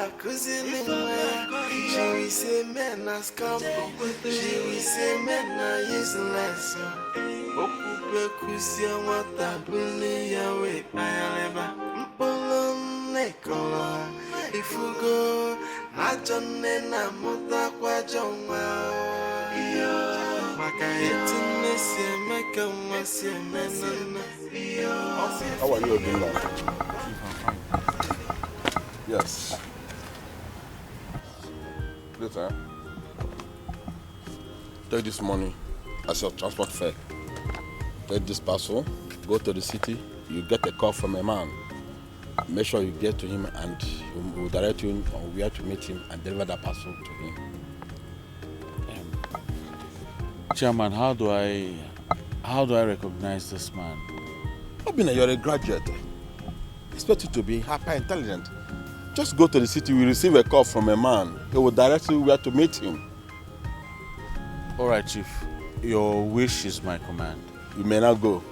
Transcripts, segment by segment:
She will say men are scum. She will say men are useless. Okupe kusia wata buni yawe ayaleba. Mpolon nekola. Ifugo ajone na muta kwa jongwa. How are you doing now? Yes. Later, take this money as your transport fare. Take this parcel, go to the city, you get a call from a man. Make sure you get to him and he will direct you on where to meet him and deliver that parcel to him. Chairman, how do I recognize this man? Obina, you're a graduate. Expect you to be hyper intelligent. Just go to the city, you will receive a call from a man. He will direct you where to meet him. All right, Chief. Your wish is my command. You may not go,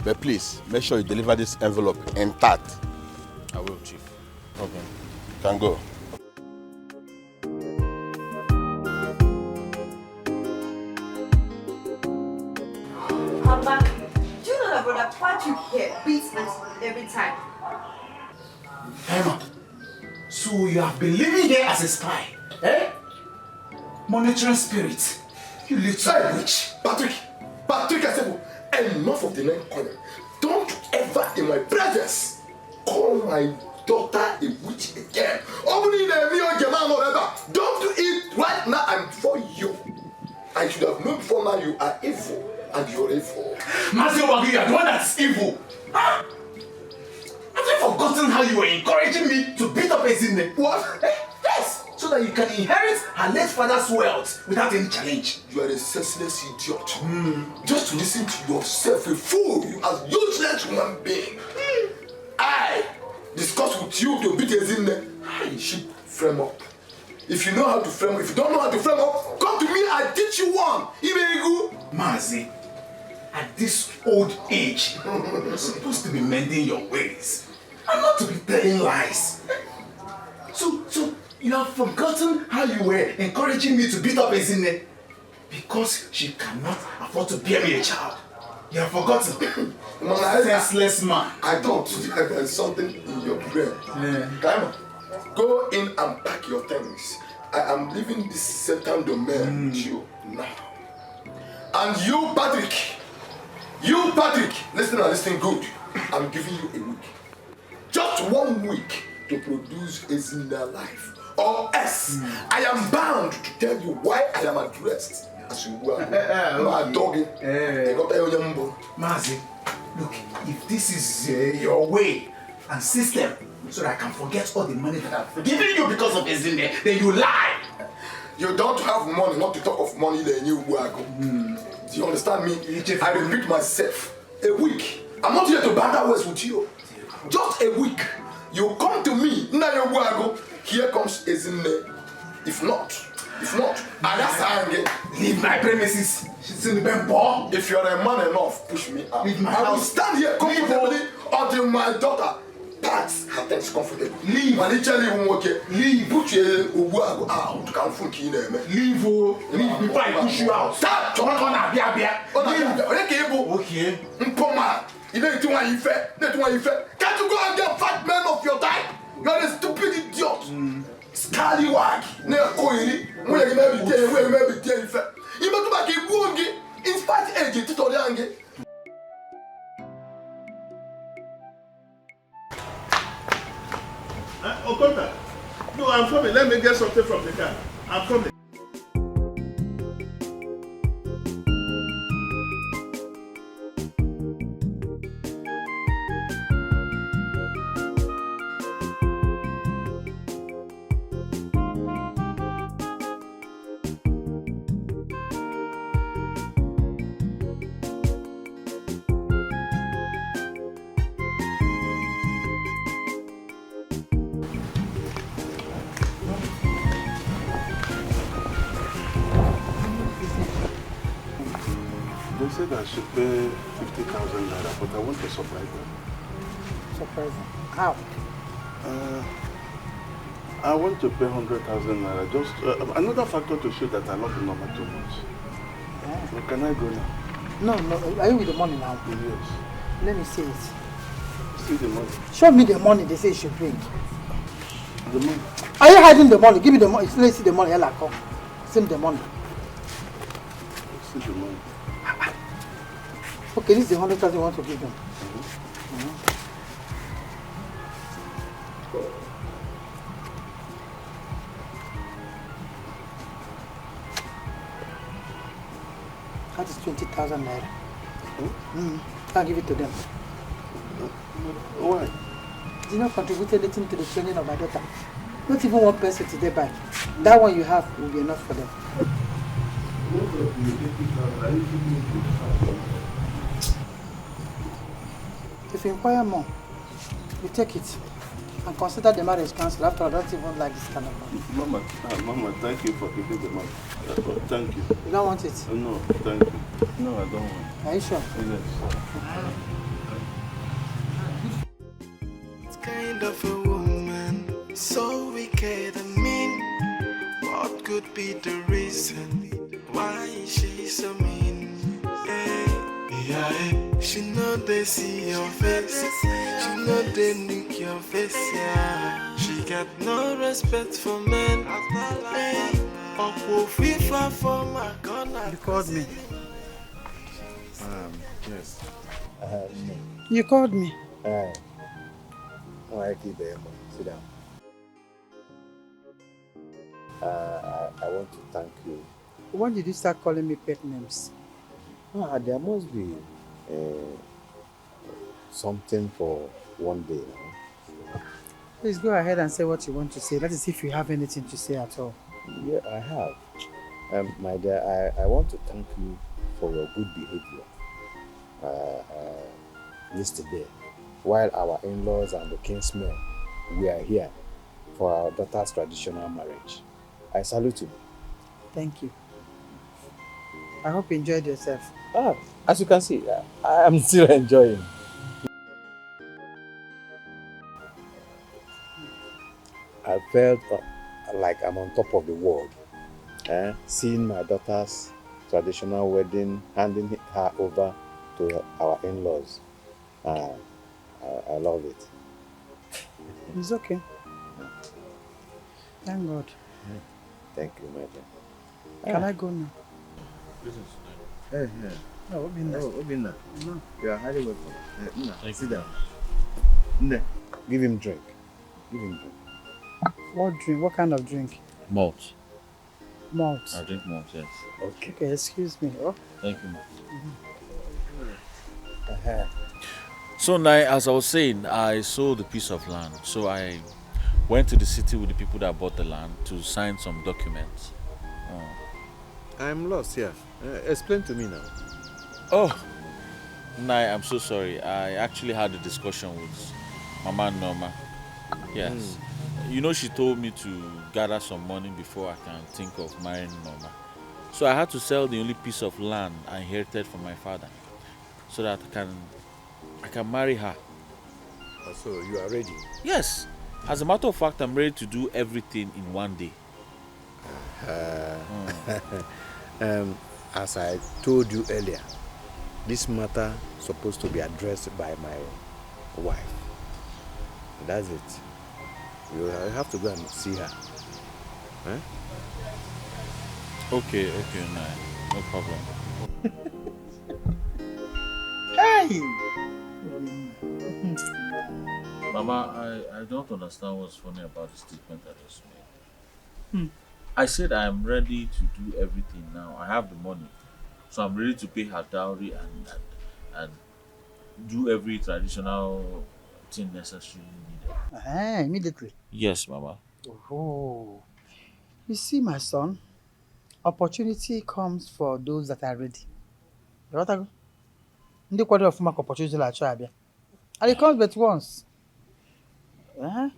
but please make sure you deliver this envelope intact. I will, Chief. Okay. You can go. Papa, do you know that brother Patrick here beats us every time? Emma, so you have been living here as a spy, eh? Monitoring spirits. You little witch. Patrick, I said, enough of the name calling. Don't ever in my presence call my daughter a witch again. Don't do it right now and for you. I should have known before now you are evil and you're evil. Master Wagi, you are the one that's evil. Huh? Have you forgotten how you were encouraging me to beat up Ezine? What? Yes, so that you can inherit her late father's wealth without any challenge. You are a senseless idiot. Just to listen to yourself, a fool. You are a useless human being. I discuss with you to beat Ezine. You should frame up. If you know how to frame up, if you don't know how to frame up, come to me, I'll teach you one. Mazi, at this old age, you're supposed to be mending your ways and not to be telling lies. So you have forgotten how you were encouraging me to beat up Ezine because she cannot afford to bear me a child. You have forgotten. Senseless man. I thought there's something in your brain. Come on. Go in and pack your things. I am leaving this certain domain with you now. And you, Patrick, listen good. I'm giving you a week. Just 1 week to produce Ezine life. Or else, I am bound to tell you why I am addressed as you were. My doggy. Mazi, look, if this is your way and system, so that I can forget all the money that I've given you because of Ezine, then you lie. You don't have money, not to talk of money, then you will go. Do you understand me? I repeat myself. A week. I'm not here to banter words with you. Just a week. You come to me, now you will go. Here comes Ezine. If not, leave my premises. She's in the bed, boy. If you're a man enough, push me out. Leave my I will house. stand here comfortably until my daughter pats her things comfortably. Leave. Manichali won't work. Leave. Put you out. Can't funky in there, man. Leave before I push you out. Stop. Okay. Mpoma. You know what you fed. Can't you go and get fat men of your type? You're a stupid idiot. Scallywag. Never going. Where you may be there. You must back a woungy. In spite of age, it's all young. Okonta, no, I'm coming. Let me get something from the car. I'm coming. They said I should pay 50,000 naira, but I want to surprise them. Surprise them? How? I want to pay 100,000 naira. Just another factor to show that I love Nnebe too much. Yeah. So can I go now? No. Are you with the money now? Yes. Let me see it. See the money. Show me the money they say you should bring. The money. Are you hiding the money? Give me the money. Let's see the money. Ella, come. Send the money. See the money. Okay, this is the 100,000 you want to give them. That is 20,000 naira. I'll give it to them. Why? Did not contribute anything to the training of my daughter. Not even one person today buy. That one you have will be enough for them. If you inquire more, you take it and consider the marriage cancelled. After all, I don't even like this kind of money. Mama, thank you for giving the money. Thank you. You don't want it? No, thank you. No, I don't want it. Are you sure? Yes. It's kind of a woman, so wicked and mean. What could be the reason why is she so mean? She know they see your face, she know they nick your face, yeah. She got no respect for men. You called me. Yes. You called me. I keep there. Sit down. I want to thank you. When did you start calling me pet names? There must be something for one day now. Please go ahead and say what you want to say. That is if you have anything to say at all. Yeah, I have. My dear, I want to thank you for your good behavior yesterday. While our in-laws and the kinsmen were here for our daughter's traditional marriage. I salute you. Thank you. I hope you enjoyed yourself. As you can see, I am still enjoying. I felt like I'm on top of the world. Seeing my daughter's traditional wedding, handing her over to our in-laws. I love it. It's okay. Thank God. Thank you, my dear. Can I go now? Hey. No, Obina. No. You are highly welcome. Sit down. Nnebe, give him drink. Give him drink. What drink? What kind of drink? Malt. Malt. I drink malt, yes. Okay, excuse me. Oh. Thank you, ma'am. So now, as I was saying, I sold a piece of land. So I went to the city with the people that bought the land to sign some documents. I'm lost here. Explain to me now. Oh, Nai, I'm so sorry. I actually had a discussion with Mama Norma. Yes. You know, she told me to gather some money before I can think of marrying Norma. So I had to sell the only piece of land I inherited from my father so that I can marry her. So you are ready? Yes. As a matter of fact, I'm ready to do everything in one day. As I told you earlier, this matter is supposed to be addressed by my wife. That's it. You have to go and see her. Huh? Okay, no problem. Hey! Mama, I don't understand what's funny about the statement I just made. I said I am ready to do everything now. I have the money. So I'm ready to pay her dowry and do every traditional thing necessarily needed. Immediately. Yes, Mama. Oh. You see, my son, opportunity comes for those that are ready. You want to go? Ndị kwado of mark opportunity like Chabia. And it comes but once.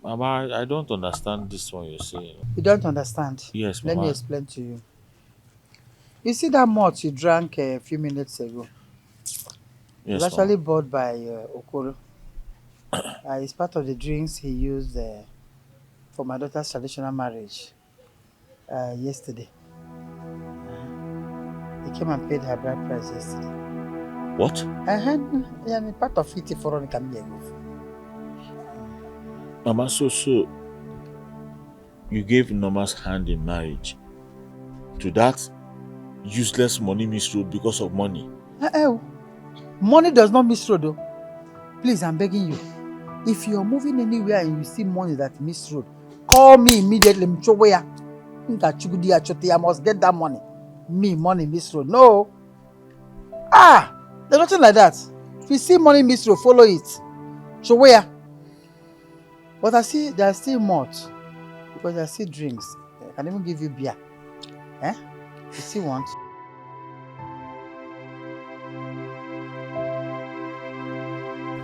Mama, I don't understand this one you're saying. You don't understand? Yes, Let Mama. me explain to you. You see that malt you drank a few minutes ago? Yes, It's actually bought by Okoro. It's part of the drinks he used for my daughter's traditional marriage yesterday. He came and paid her bride price yesterday. What? Yeah, part of it for Only Mama, so you gave Norma's hand in marriage to that useless money misroad because of money? Money does not misroad though. Please, I'm begging you. If you're moving anywhere and you see money that misroad, call me immediately. I must get that money. Money misroad. No. There's nothing like that. If you see money misroad, follow it. Chowea. But I see there are still more. Because there are still drinks. I can even give you beer. You still want?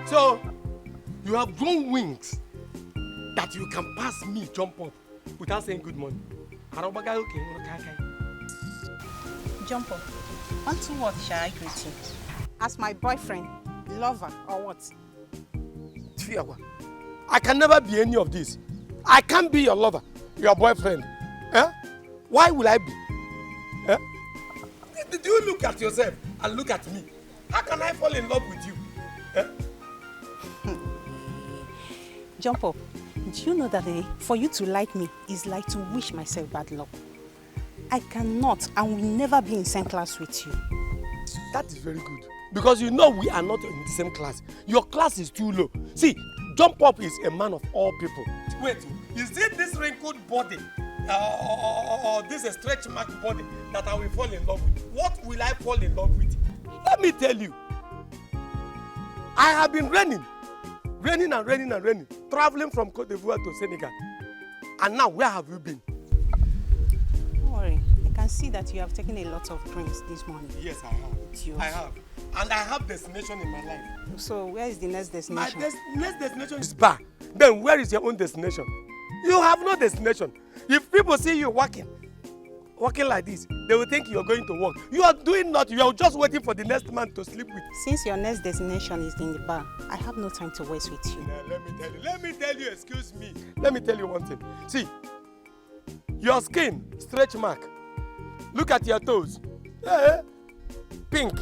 So, you have grown wings that you can pass me, jump up, without saying good morning. Jump up. Onto what shall I greet you? As my boyfriend, lover, or what? I can never be any of this. I can't be your lover, your boyfriend. Why will I be? Do you look at yourself and look at me? How can I fall in love with you? Jump up. Do you know that for you to like me is like to wish myself bad luck? I cannot and will never be in same class with you. That is very good. Because you know we are not in the same class. Your class is too low. See, Jump Up is a man of all people. Wait, is it this wrinkled body or this stretch mark body that I will fall in love with? What will I fall in love with? Let me tell you. I have been raining, traveling from Côte d'Ivoire to Senegal. And now, where have you been? Don't worry. I can see that you have taken a lot of drinks this morning. Yes, I have. I have. And I have destination in my life. So, where is the next destination? My next destination is bar. Then, where is your own destination? You have no destination. If people see you walking like this, they will think you're going to work. You are doing nothing. You are just waiting for the next man to sleep with. Since your next destination is in the bar, I have no time to waste with you. Now, let me tell you, excuse me. Let me tell you one thing. See, your skin, stretch mark. Look at your toes. Pink.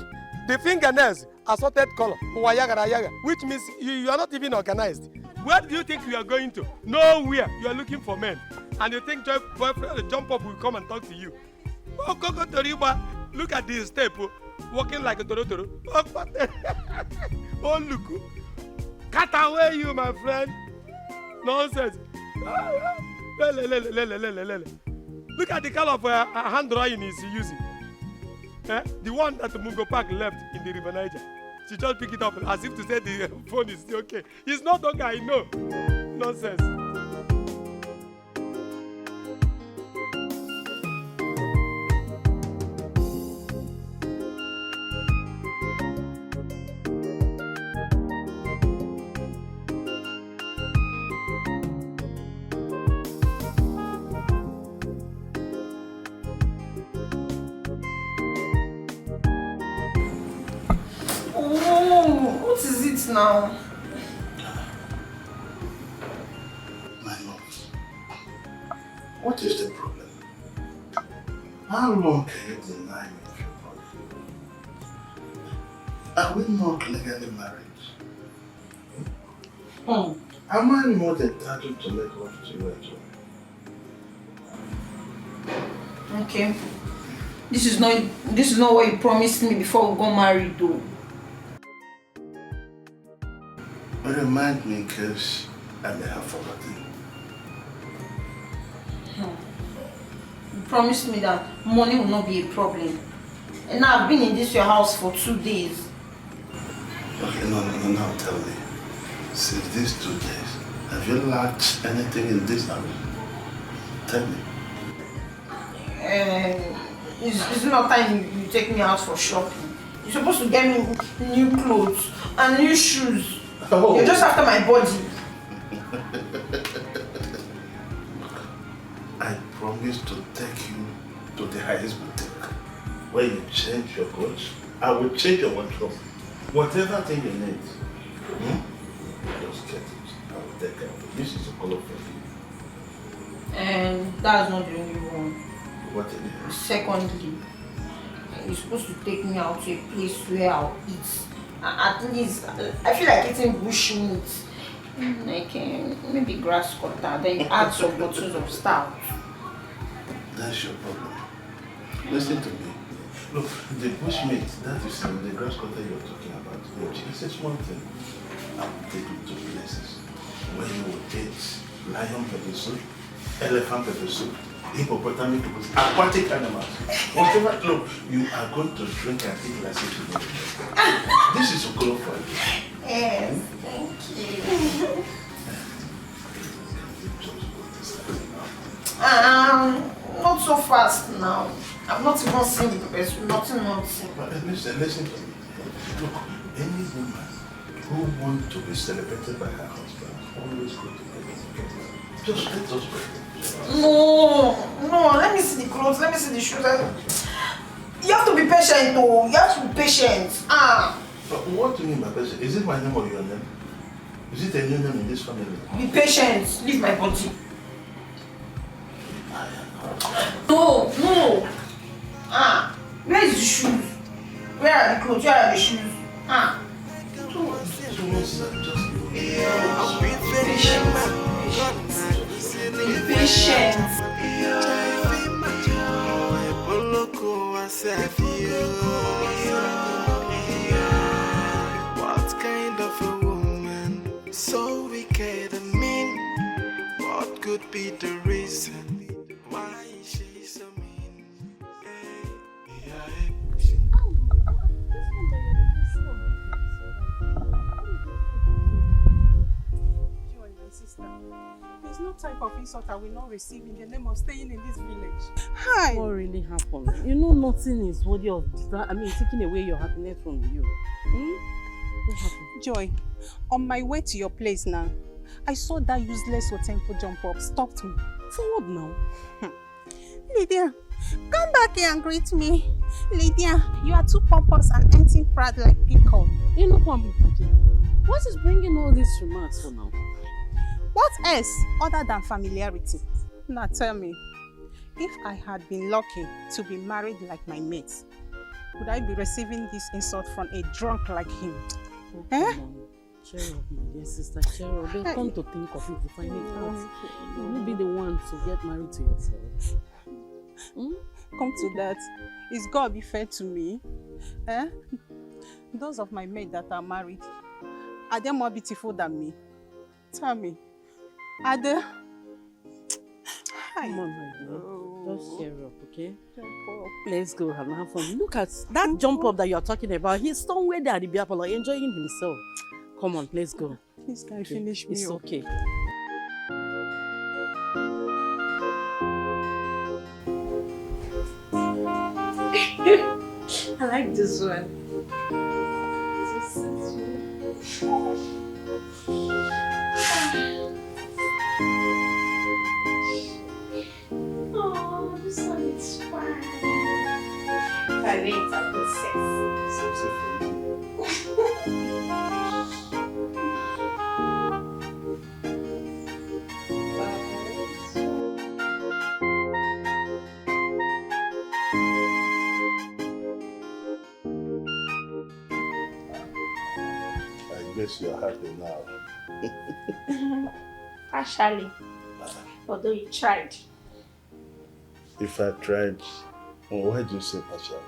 The fingernails, assorted color, which means you are not even organized. Where do you think you are going to? Nowhere. You are looking for men. And you think boyfriend Jump Up will come and talk to you. Oh, go to Riba. Look at this step, walking like a toro. Oh, look. Cut away you, my friend. Nonsense. Look at the color of hand drawing he's using. The one that Mungo Park left in the River Niger. She just picked it up as if to say the phone is still okay. It's not okay, I know. Nonsense. What is it now? My love, what is the problem? How long can you deny me of your body? Are we not legally married? Am I not entitled to make love to you as well? Okay. This is not what you promised me before we got married though. Remind me in case I may have forgotten. You promised me that money will not be a problem. And now I've been in your house for 2 days. Okay, no, tell me. Since these 2 days, have you lacked anything in this house? Tell me. It's not time you take me out for shopping. You're supposed to get me new clothes and new shoes. Oh. You're just after my body. I promise to take you to the highest boutique. Where you change your clothes, I will change your wardrobe. Whatever thing you need, just get it. I will take care of it. This is a color for you. And that's not the only one. What again? Secondly, you're supposed to take me out to a place where I'll eat. At least, I feel like eating bush meat. Like maybe grass cutter, then you add some bottles of stout. That's your problem. Listen to me. Look, the bushmeat, that is the grass cutter you're talking about. It's a small thing. I will take you to places where you will get lion pepper soup, elephant pepper soup, hippopotamus pepper soup, aquatic animals. Whatever, look, you are going to drink and eat like this. This is Okolo for you. Yes, thank you. Not so fast now. I'm not even seeing the best. Nothing. But listen to me. Look, any woman who wants to be celebrated by her husband always go to bed. Just let us break. No. Let me see the clothes. Let me see the shoes. You have to be patient, though. You have to be patient. But what do you mean by patient? Is it my name or your name? Is it a new name in this family? Be patient. Leave my body. No. Where is the shoes? Where are the clothes? Where are the shoes? Be patient. What kind of a woman? So wicked and mean. What could be the reason? Why is she so mean? Joy, my sister, there's no type of insult I will not receive in the name of staying in this village. Hi! What really happened? You know nothing is worthy of taking away your happiness from you. What happened? Joy, on my way to your place now, I saw that useless Otempo jump up, stopped me. For what now? Lydia, come back here and greet me. Lydia, you are too pompous and empty proud like Pico. You know what? What is bringing all these remarks for now? What else other than familiarity? Now tell me, if I had been lucky to be married like my mates, would I be receiving this insult from a drunk like him? Cheer up, my dear sister, cheer up. They'll come to think of it if I need out. You will be the one to get married to yourself. Come to that, is God be fair to me? Those of my mates that are married, are they more beautiful than me? Tell me, are they? Come on, my dear. Just cheer up, okay? Let's go and have fun. Look at that jump up that you're talking about. He's somewhere there at the beer parlor enjoying himself. Come on, let's go. This guy finish me. It's okay. I like this one. Oh, this one is fine. I think I'm the I guess you're happy now. Partially. Although you tried. If I tried, why do you say partially?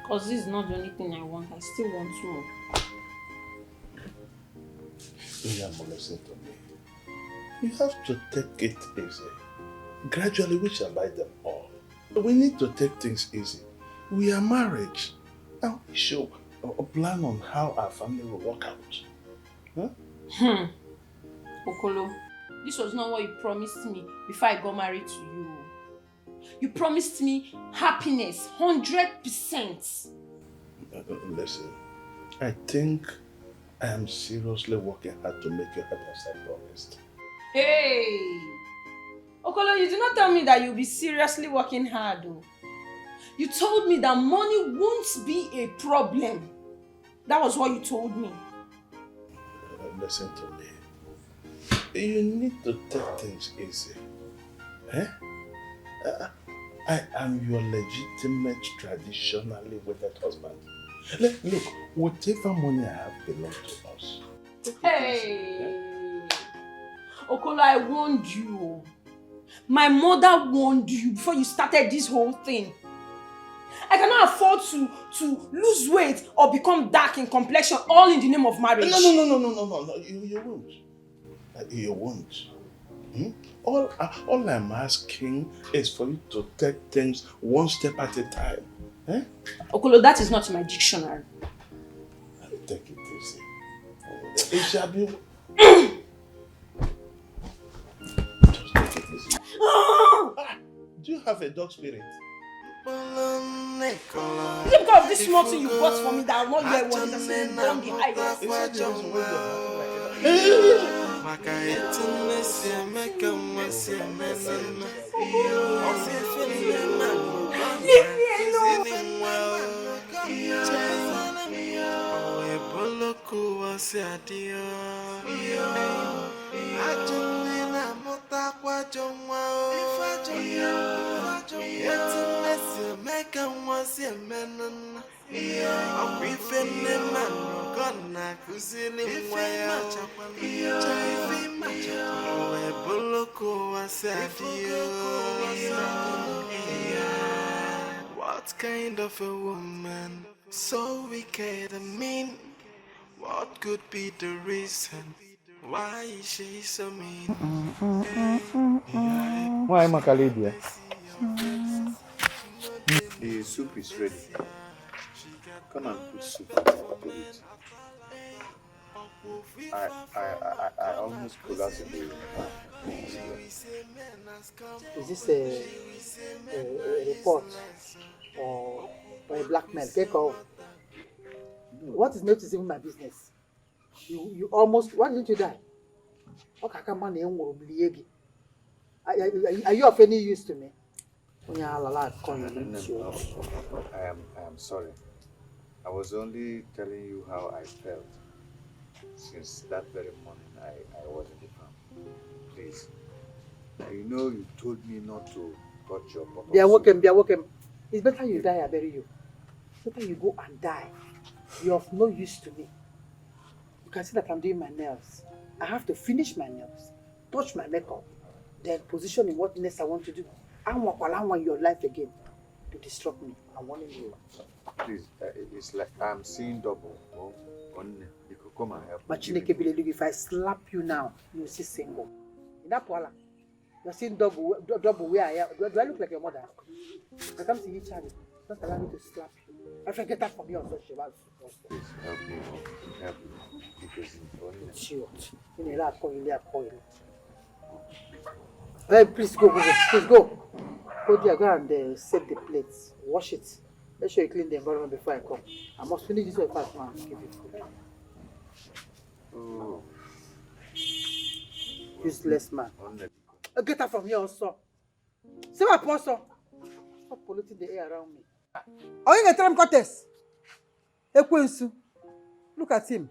Because this is not the only thing I want. I still want more. Listen to me. You have to take it easy. Gradually, we shall buy them all. We need to take things easy. We are married. And we should plan on how our family will work out. Okolo, this was not what you promised me before I got married to you. You promised me happiness, 100%. Listen, I think I am seriously working hard to make you happy as I promised. Hey! Okolo, you did not tell me that you'll be seriously working hard, though. You told me that money won't be a problem. That was what you told me. Listen to me. You need to take things easy. Eh? I am your legitimate, traditionally wedded husband. Look, whatever money I have belongs to us. Hey! Okolo, I warned you. My mother warned you before you started this whole thing. I cannot afford to lose weight or become dark in complexion all in the name of marriage. No. You won't. You won't. Hmm? All I'm asking is for you to take things one step at a time. Eh? Okolo, that is not in my dictionary. Take it easy. It shall be. Just take it easy. Do you have a dog spirit? Is it because of this small thing you bought for me that I'll not wear one that's in the highest? Leave me What kind of a woman, so wicked and mean? What could be the reason why is she so mean? Why am I Kalidia? The soup is ready. Come and put soup to it. I almost collapsed in the room. Is this a report or a blackmail? Take off. What is not even my business? You almost, why didn't you die? Are you of any use to me? I am sorry. I was only telling you how I felt. Since that very morning, I was in the farm. Please. You know you told me not to touch your pot. They are welcome. It's better you die, I bury you. It's better you go and die. You're of no use to me. You can see that I'm doing my nails. I have to finish my nails, touch my makeup, then position in what next I want to do. I want your life again to disrupt me. I'm warning you. Please, it's like I'm seeing double. Oh, you could come and help But Chineke, if I slap you now, you will see single. In that poala, you're seeing double where I am. Do I look like your mother? I come to you, Charlie. Don't allow me to slap you. I forget that from you on social media. Please help me. Help me. Because Hey, please go. Please go. Go there, go and save the plates. Wash it. Make sure you clean the environment before I come. I must finish this one fast, man. Give you food. Oh. Useless man. Get out from here also. See my person. Stop polluting the air around me. Are you going to tell him contest? Ekwensu. Look at him.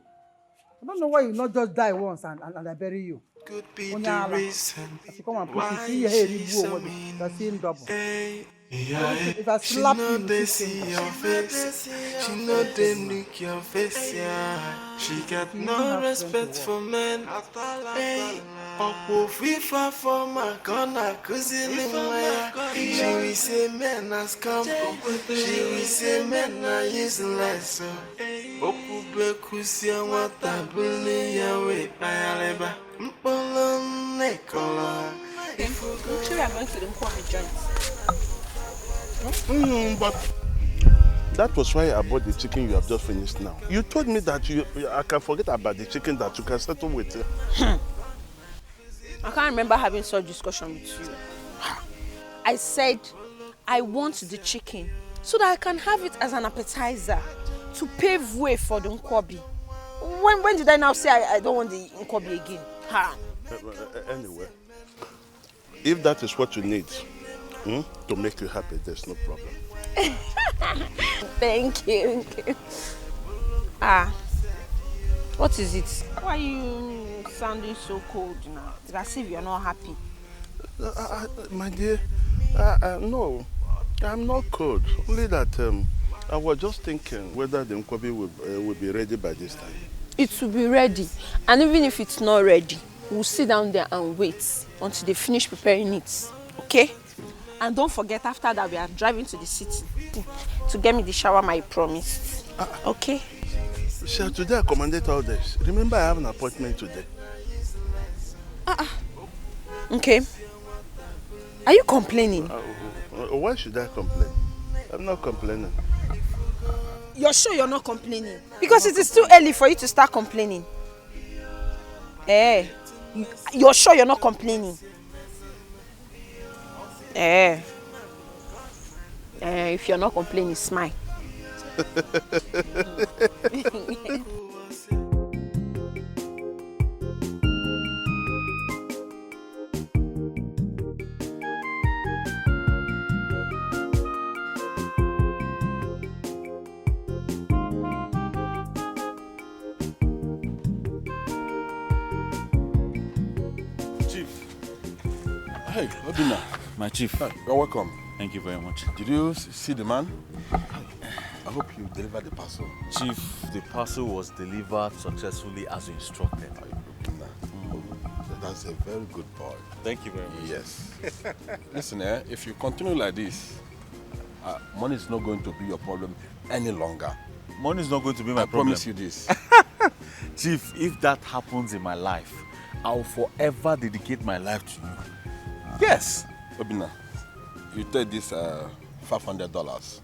I don't know why you not just die once and I bury you. Could be the reason why she's so mean. If I slap you, they see your face. She know they look your face, yeah. She got no respect for men. Hey, FIFA for my corner, cause she will say men has come. She will say men are useless. Okube kusia wata buli yawe ayaleba. Mpolo nekola. Sure, I'm going to the Nkwobi joint. But that was why I bought the chicken you have just finished now. You told me that I can forget about the chicken, that you can settle with it. I can't remember having such discussion with you. I said I want the chicken so that I can have it as an appetizer to pave way for the Nkwobi. When did I now say I don't want the Nkwobi again? Anyway, if that is what you need to make you happy, there's no problem. Thank you. What is it? Why are you sounding so cold now? It's as if you're not happy. My dear, no, I'm not cold. Only that I was just thinking whether the Nkwobi will be ready by this time. It will be ready. And even if it's not ready, we'll sit down there and wait until they finish preparing it. Okay? And don't forget, after that, we are driving to the city to get me the shawarma I promised. Okay? Sure, today I commanded all this. Remember, I have an appointment today. Okay. Are you complaining? Why should I complain? I'm not complaining. You're sure you're not complaining? Because it is too early for you to start complaining. You're sure you're not complaining? If you're not complaining, smile. Hey, Obina. My chief. You're welcome. Thank you very much. Did you see the man? I hope you delivered the parcel. Chief, the parcel was delivered successfully as instructed. That's a very good boy. Thank you very much. Yes. Listen, if you continue like this, money is not going to be your problem any longer. Money is not going to be my problem. I promise you this. Chief, if that happens in my life, I'll forever dedicate my life to you. Yes. Obina, you take this $500.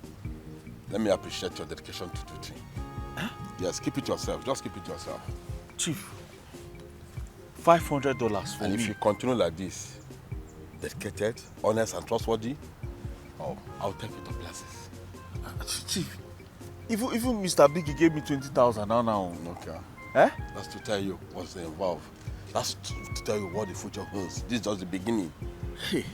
Let me appreciate your dedication to duty. Huh? Yes, keep it yourself. Just keep it yourself. Chief, $500 for and me. If you continue like this, dedicated, honest, and trustworthy, I'll take you to places. Chief, even Mr. Biggie gave me 20,000 now. Okay. Eh? That's to tell you what's involved. That's to tell you what the future holds. This is just the beginning. Hey,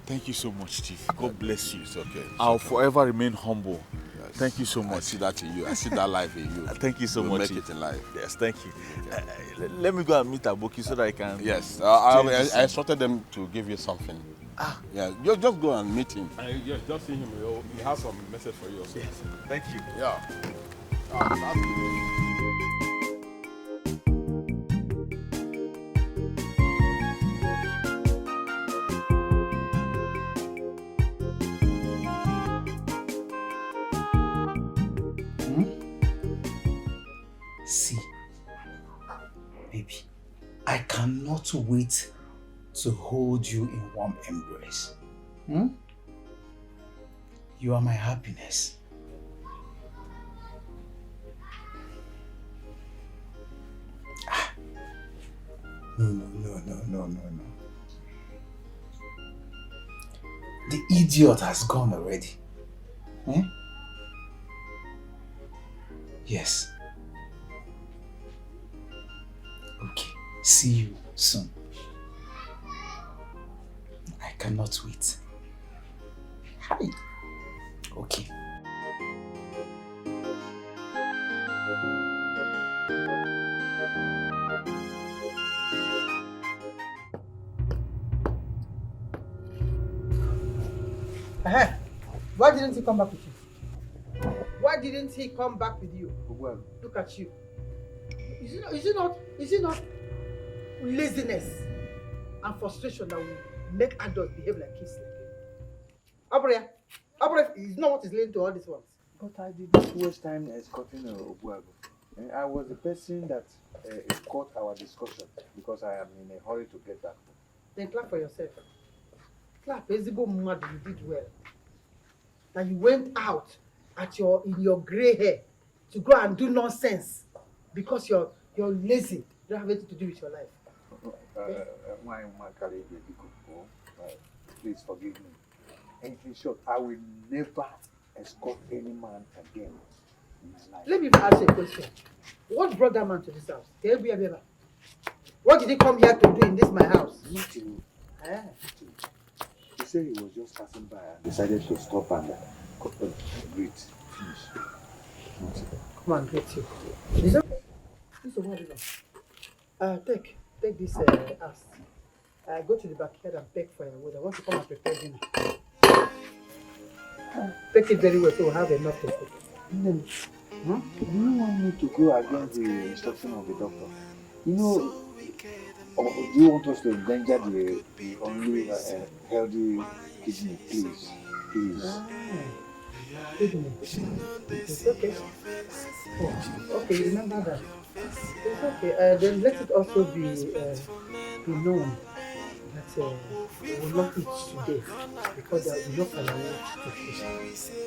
thank you so much, Chief. God bless you. It's okay. I'll forever remain humble. Yes. Thank you so much. I see that in you. I see that life in you. Thank you so You'll much. Make it in life. Yes, thank you. Okay. Let me go and meet Aboki so that I can. Yes, I instructed them to give you something. Yeah, just go and meet him. Just see him. He has some message for you also. Yes. Thank you. Yeah. See, baby, I cannot wait to hold you in warm embrace. You are my happiness. No. The idiot has gone already. Yes. Okay, see you soon. I cannot wait. Hi. Okay. Why didn't he come back with you? Why didn't he come back with you? Well, look at you. Is it not laziness and frustration that will make adults behave like kids like you? Abra is not what is leading to all these ones. But I did not waste time escorting Obio. I was the person that escort our discussion because I am in a hurry to get back home. Then clap for yourself. Clap, Ezibo Mad, you did well. That you went out in your grey hair to go and do nonsense because you're lazy. You don't have anything to do with your life. Please forgive me. In short, I will never escort any man again in my life. Let me ask you a question. What brought that man to this house? What did he come here to do in this my house? Nothing. He said he was just passing by and decided to stop and greet. Finish. Come on, greet you. Is that... Take this ass. Go to the backyard and beg for your wood. I want to come and prepare dinner. Take it very well so we'll have enough to cook. Do you want me to go against the instruction of the doctor? You know, or do you want us to endanger the only healthy kidney? Please. Kidney. It's okay. Oh, okay, remember that. It's okay. Then let it also be known that we will not eat today because there will be no firewood to fish.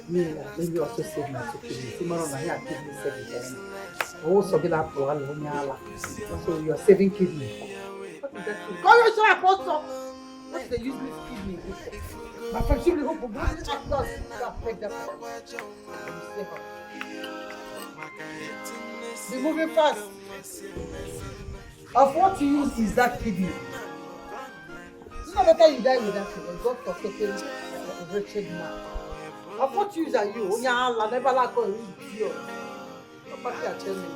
Let me also save my two kidneys. Tomorrow I have kidney saving. Also, so you are saving kidney. What is that? Call yourself apostle. What's the useless kidney? My friend, you hope for God. Be moving fast. Of what use is that kidney? It's not better you die with that kidney. God forsaken a wretched man. Of what use are you? Never like you. Nobody are telling me.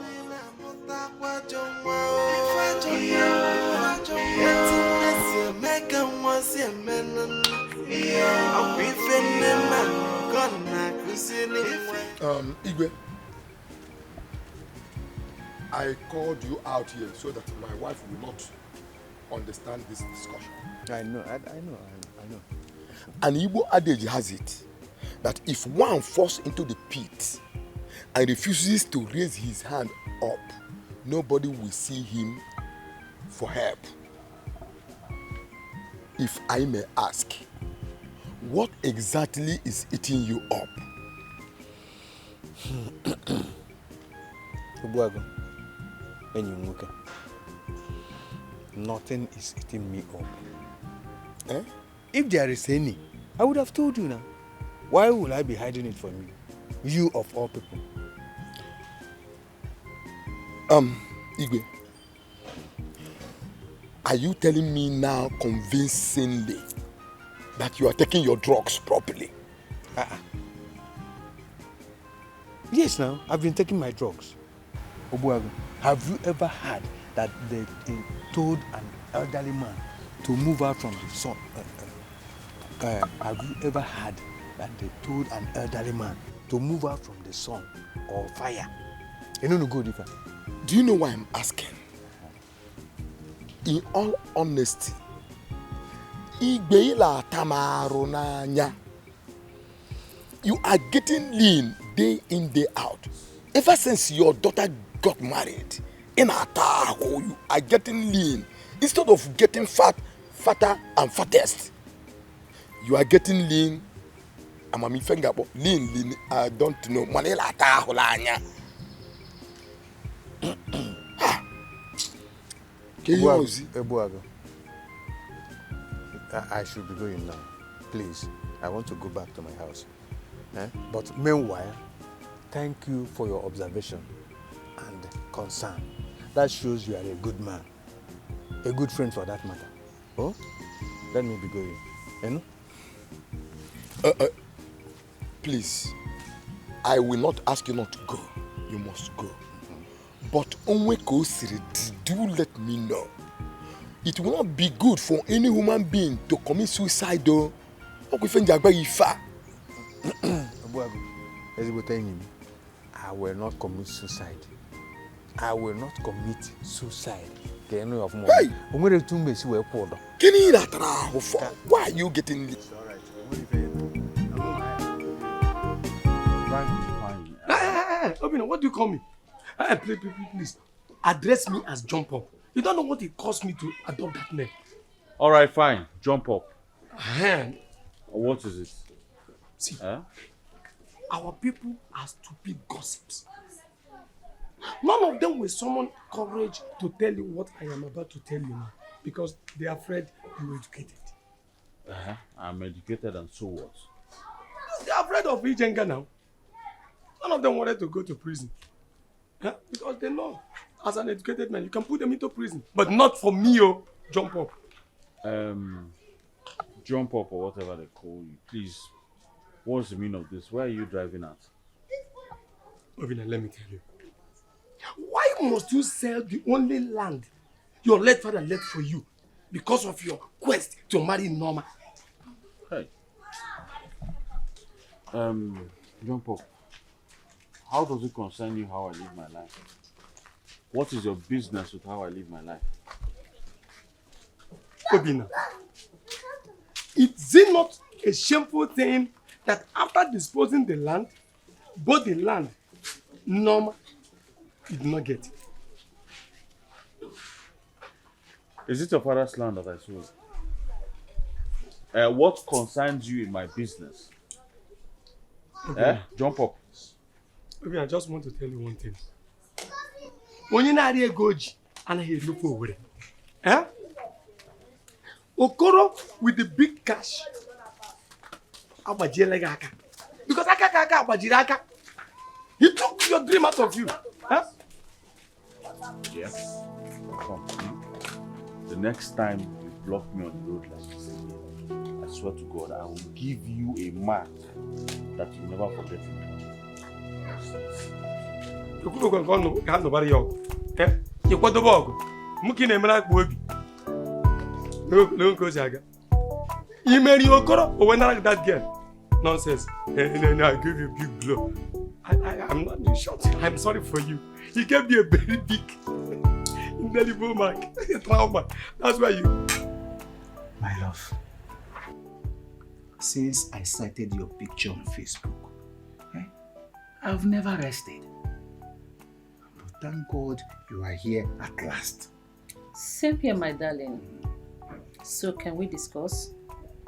Igwe, I called you out here so that my wife will not understand this discussion. I know. An Igbo adage has it that if one falls into the pit and refuses to raise his hand up, nobody will see him for help. If I may ask, what exactly is eating you up? Nothing is eating me up. If there is any, I would have told you now. Why would I be hiding it from you? You of all people. Igwe, are you telling me now convincingly that you are taking your drugs properly? Yes, now, I've been taking my drugs. Obuagu, have you ever heard that they told an elderly man to move out from the sun? Have you ever heard that they told an elderly man to move out from the sun or fire? You know, no good if Do you know why I'm asking? In all honesty, you are getting lean day in, day out. Ever since your daughter got married, you are getting lean. Instead of getting fatter and fattest, you are getting lean. I'm a finger, lean, I don't know. Ebuago, I should be going now. Please, I want to go back to my house. But meanwhile, thank you for your observation and concern. That shows you are a good man. A good friend for that matter. Oh, let me be going. You know? Please, I will not ask you not to go. You must go. But do let me know. It will not be good for any human being to commit suicide though. I will not commit suicide. I will not commit suicide. Hey! Why are you getting this? Obio, what do you call me? Please. Address me as Jump Up. You don't know what it cost me to adopt that name. All right, fine. Jump Up. What is it? See, our people are stupid gossips. None of them will summon courage to tell you what I am about to tell you now because they are afraid you are educated. I'm educated and so what? They are afraid of Ijenga now. None of them wanted to go to prison. Because they know, as an educated man, you can put them into prison. But not for me, Jump Up. Jump Up or whatever they call you. Please, what's the meaning of this? Where are you driving at? Obina, let me tell you. Why must you sell the only land your late father left for you because of your quest to marry Norma? Hey. John Paul, how does it concern you how I live my life? What is your business with how I live my life? Obina, is it not a shameful thing that after disposing the land, both the land, Norma did not get it? Is it your father's land that I sold? What concerns you in my business? Okay. Jump up. Okay, I just want to tell you one thing. When you not here goji, and he look over it. Okoro with the big cash. Because he took your dream out of you. Huh? Yes. Come. The next time you block me on the road like this, I swear to God, I will give you a mark that you'll never forget. You could go on, can't nobody yell. You got the bog. Mooking a black baby. No, go Zaga. You marry Okoro or when I like that girl? Nonsense. And then I give you a big blow. I'm not being shot. I'm sorry for you. You gave me a very big, indelible mark, a trauma. That's why you. My love, since I cited your picture on Facebook, I've never rested. But thank God you are here at last. Same here, my darling. So can we discuss?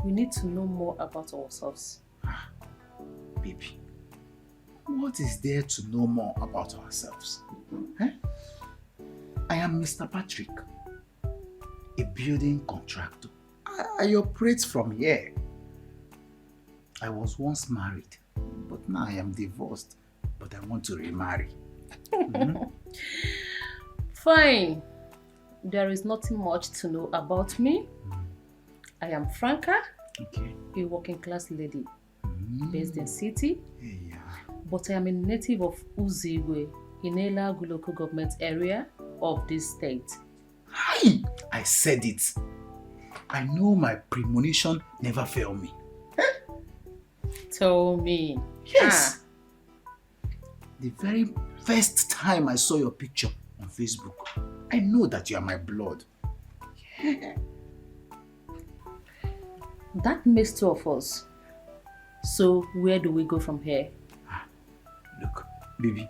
We need to know more about ourselves. Baby, what is there to know more about ourselves? I am Mr. Patrick, a building contractor. I operate from here. I was once married, but now I am divorced, but I want to remarry. Fine. There is nothing much to know about me. I am Franca, a working class lady based in city, but I am a native of Uzigwe in Elagu local government area of this state. Hi! I said it. I know my premonition never failed me. Tell me. Yes. The very first time I saw your picture on Facebook, I know that you are my blood. Yeah. That makes two of us. So where do we go from here? Look, baby,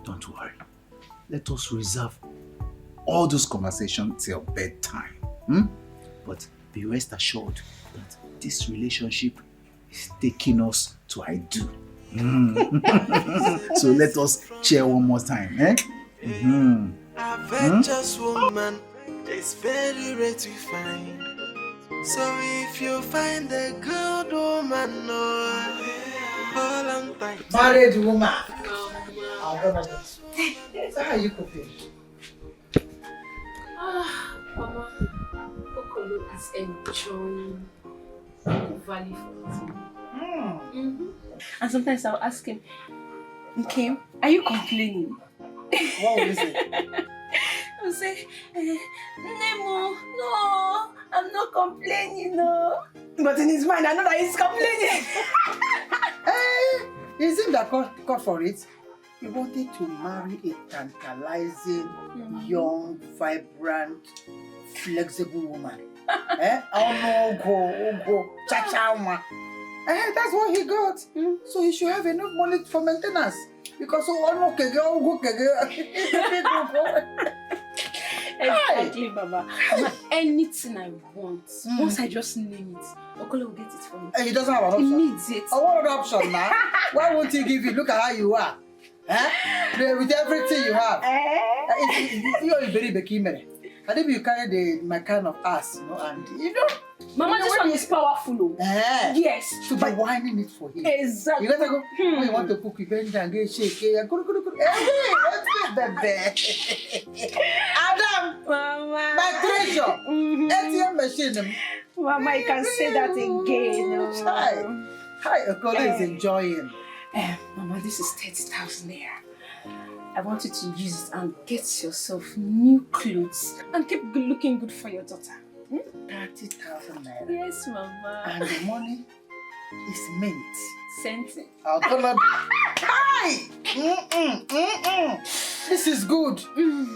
don't worry. Let us reserve all those conversations till bedtime. But be rest assured that this relationship is taking us to I do. So let us cheer one more time. A virtuous woman is very rare to find. So if you find a good woman, no, hold on tight. Married woman. So how are you cooking? Mama, Okolo is enjoying the valley for And sometimes I'll ask him, okay, are you complaining? What is it? I'll say, Nemo, no, I'm not complaining, no. But in his mind, I know that he's complaining. Is him that called for it? He wanted to marry a tantalizing, young, vibrant, flexible woman. Oh no, go, cha-cha. That's what he got. So he should have enough money for maintenance. Because Exactly, Baba. Anything I want, once I just name it, Okolo will get it for me. He doesn't have an option. He needs it. What option now? Why won't he give you? Look at how you are. With everything you have. You're very bekimere. I think you carry my kind of ass, and you know. Mama, this one is powerful. Yes. To be whining it for him. Exactly. You gotta go, when you want to cook, you bend and get shake. Go. Baby. Adam. Mama. My treasure. ATM machine. Mama, you can say that again. Hi, Okolo is enjoying. Mama, this is 30,000 naira. I want you to use it and get yourself new clothes and keep looking good for your daughter. 30,000 naira. Yes, Mama. And the money is mint. Sent it. I'll call her. Hi! This is good.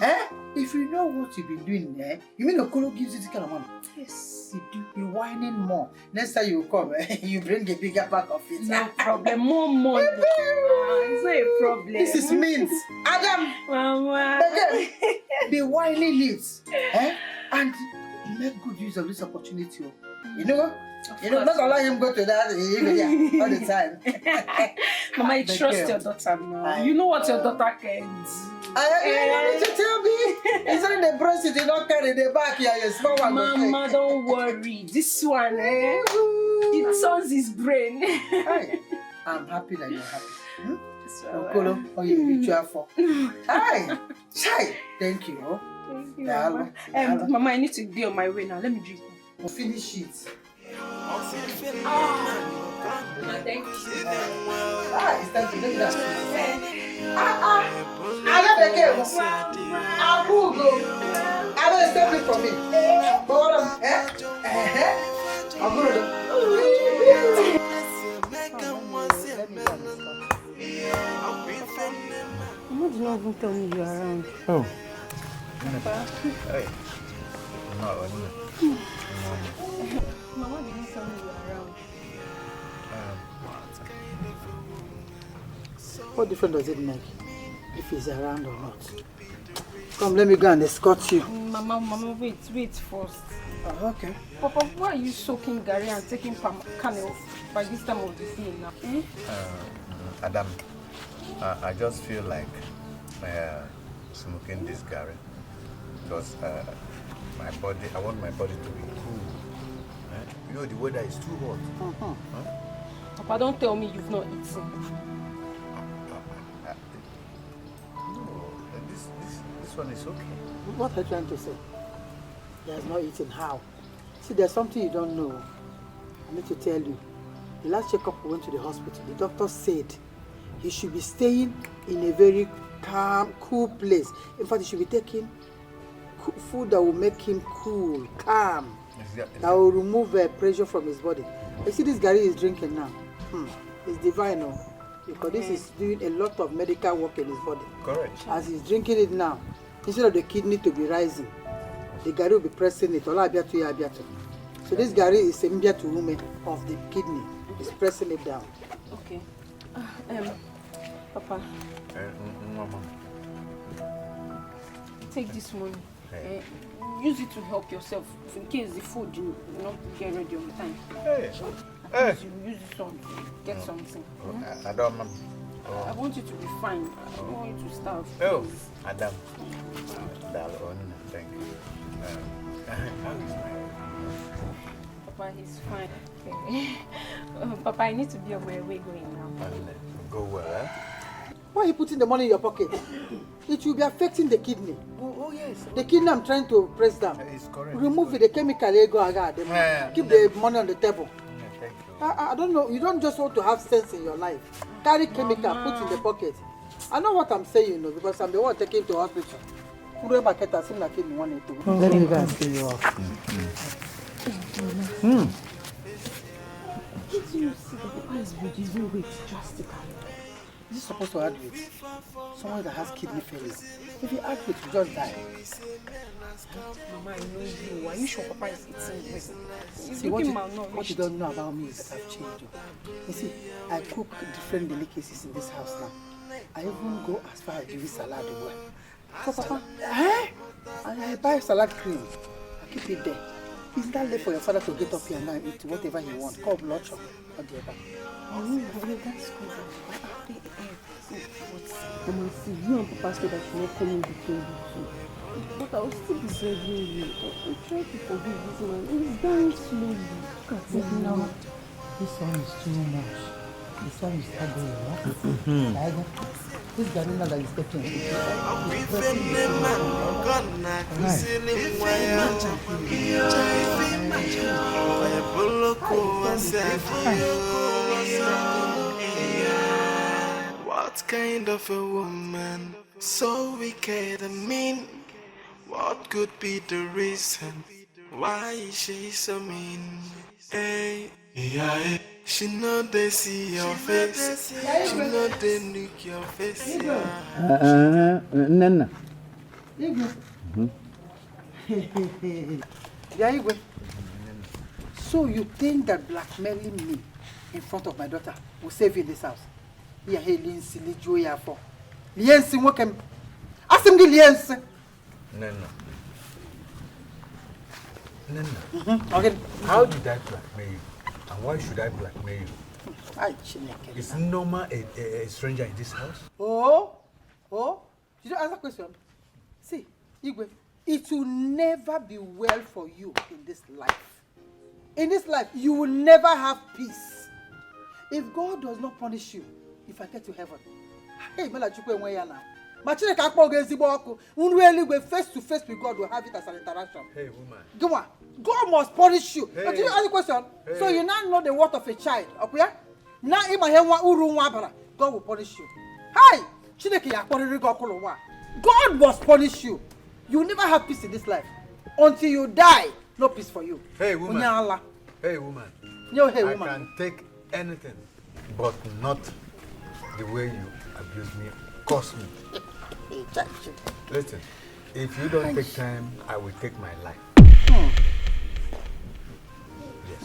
Eh? If you know what you've been doing there, you mean Okolo gives you this kind of money? Yes. You do be whining more. Next time you come, you bring a bigger pack of it. No problem. More money. It's not a problem. This is mint. Adam! Mama. Again, be whining it. Eh? And make good use of this opportunity. You know? You know, not allow him go to that area all the time. Mama, you trust your daughter now. You know what your daughter can do. You need to tell me. It's only the breast you did not carry the back here. You small one. Mama, don't worry. This one, it turns his brain. I'm happy that you're happy. Okolo, oh, you ritual for. Hi. Chai. Thank you. Thank you, Mama. Mama, I need to be on my way now. Let me drink. We'll finish it. Thank you. It's time to look at I love the game. I'll go. I don't stop it for me. But I'll go. Mama did not even tell me you're around. Oh. Hey. No. Mama didn't tell me you're around. What difference does it make if he's around or not? Come, let me go and escort you. Mama, wait first. Oh, okay. Papa, why are you soaking Gary and taking palm kernel by this time of the day now? Adam, I just feel like smoking this Gary because I want my body to be cool. You know the weather is too hot. Papa, don't tell me you've not eaten. This one is okay. What are you trying to say? He has not eaten. How? See, there's something you don't know. I need to tell you. The last checkup we went to the hospital, the doctor said he should be staying in a very calm, cool place. In fact, he should be taking food that will make him cool, calm. That will remove pressure from his body. You see this Gary is drinking now. It's divine, no? Because this is doing a lot of medical work in his body. Correct. As he's drinking it now, instead of the kidney to be rising, the Gary will be pressing it. So this Gary is a to woman of the kidney. It's pressing it down. Okay. Papa. Mama. Take this money. Use it to help yourself in case the food you not get ready on time. You use it to get something. I don't. I want you to be fine. I don't want you to starve. Oh, Adam. Thank you. How is my... Papa, he's fine. Papa, I need to be on my way going now. Go where? Why are you putting the money in your pocket? It will be affecting the kidney. Oh yes. The kidney I'm trying to press down. It's correct. Remove the chemical ego. Keep the money on the table. Thank you. I don't know. You don't just want to have sense in your life. Carry chemical, put in the pocket. I know what I'm saying, you know, because I'm the one taking him to hospital. Let me go and see you off. Did you see that the ice reducing weight drastically? Is this supposed to add weight? Someone that has kidney failure. If you add weight, you just die. Mama, I know you. Are you sure Papa is eating weight? He's See, what looking you malnourished. don't know about me is that I've changed. You see, I cook different delicacies in this house now. I even go as far as giving salad away. So Papa, I buy salad cream. I keep it there. It's not late for your father to get up here and eat whatever he wants. Call blood sugar or the other. That's good. Mama, see, you and Papa said that you're not coming between you two. But I will still be serving you. I try to forgive this man. He's dying slowly. Look at him now. This one is too much. This one is ugly, right? This Garina that is taking What kind of a woman So wicked and mean. What could be the reason? Why is she so mean? Hey, yeah, she know they see your face. She know they look your face. Yeah. Nana. Igwe. So you think that blackmailing me in front of my daughter will save you in this house? Yeah, hey, Lindsay, Joya for. Liensi, what can ask him the Liensi? Nana. Okay. How did I blackmail you? And why should I blackmail you? Chinenye. Is Noma a stranger in this house? Oh, you don't answer question. See, Igwe, it will never be well for you in this life. In this life, you will never have peace. If God does not punish you, if I get to heaven, hey, Mela Chukwe Nwaya now. Machine Kakpo Geziboku, really go face to face with God will have it as an interaction. Hey, woman. Go on. God must punish you. Hey. But you ask the question. Hey. So you now know the worth of a child. Okay? Now in my head, God will punish you. Hi! God must punish you. You will never have peace in this life. Until you die, no peace for you. Hey, woman. Hey, woman. Yo, hey, woman. I can take anything, but not the way you abuse me, curse me. Listen, if you don't take time, I will take my life. Yes.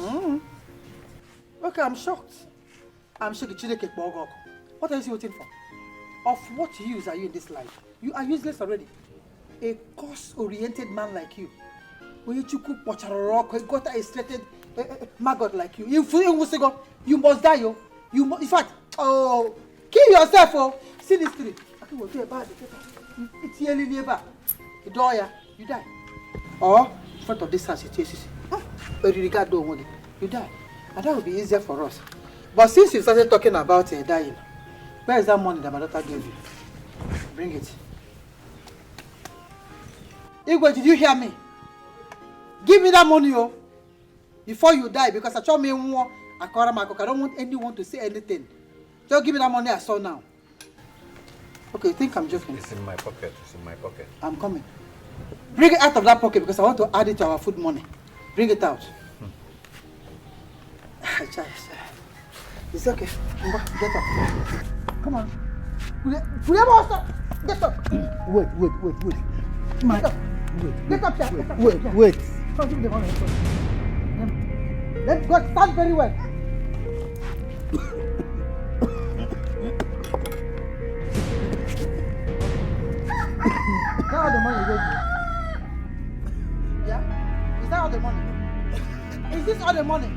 Okay, I'm shocked. I'm shocked. What are you waiting for? Of what use are you in this life? You are useless already. A cost-oriented man like you. When you cook rock, got a straighted maggot like you. You must die, yo. You must, in fact, kill yourself, oh. See this tree. I think we'll do a bad. It's nearly nearby. The door, you die. Or in front of this house, but you regard don't you die. And that would be easier for us. But since you started talking about dying, where is that money that my daughter gave you? Bring it. Igwe, did you hear me? Give me that money, oh, before you die, because I told me I don't want anyone to say anything. Just give me that money I saw now. Okay, you think I'm joking? It's in my pocket. It's in my pocket. I'm coming. Bring it out of that pocket because I want to add it to our food money. Bring it out. It's okay. Get up. Come on. Get up. Wait. Get up here. Wait. Come give me the money. Let's go. Stand very well. Is that all the money you gave me? Yeah? Is that all the money? Is this all the money?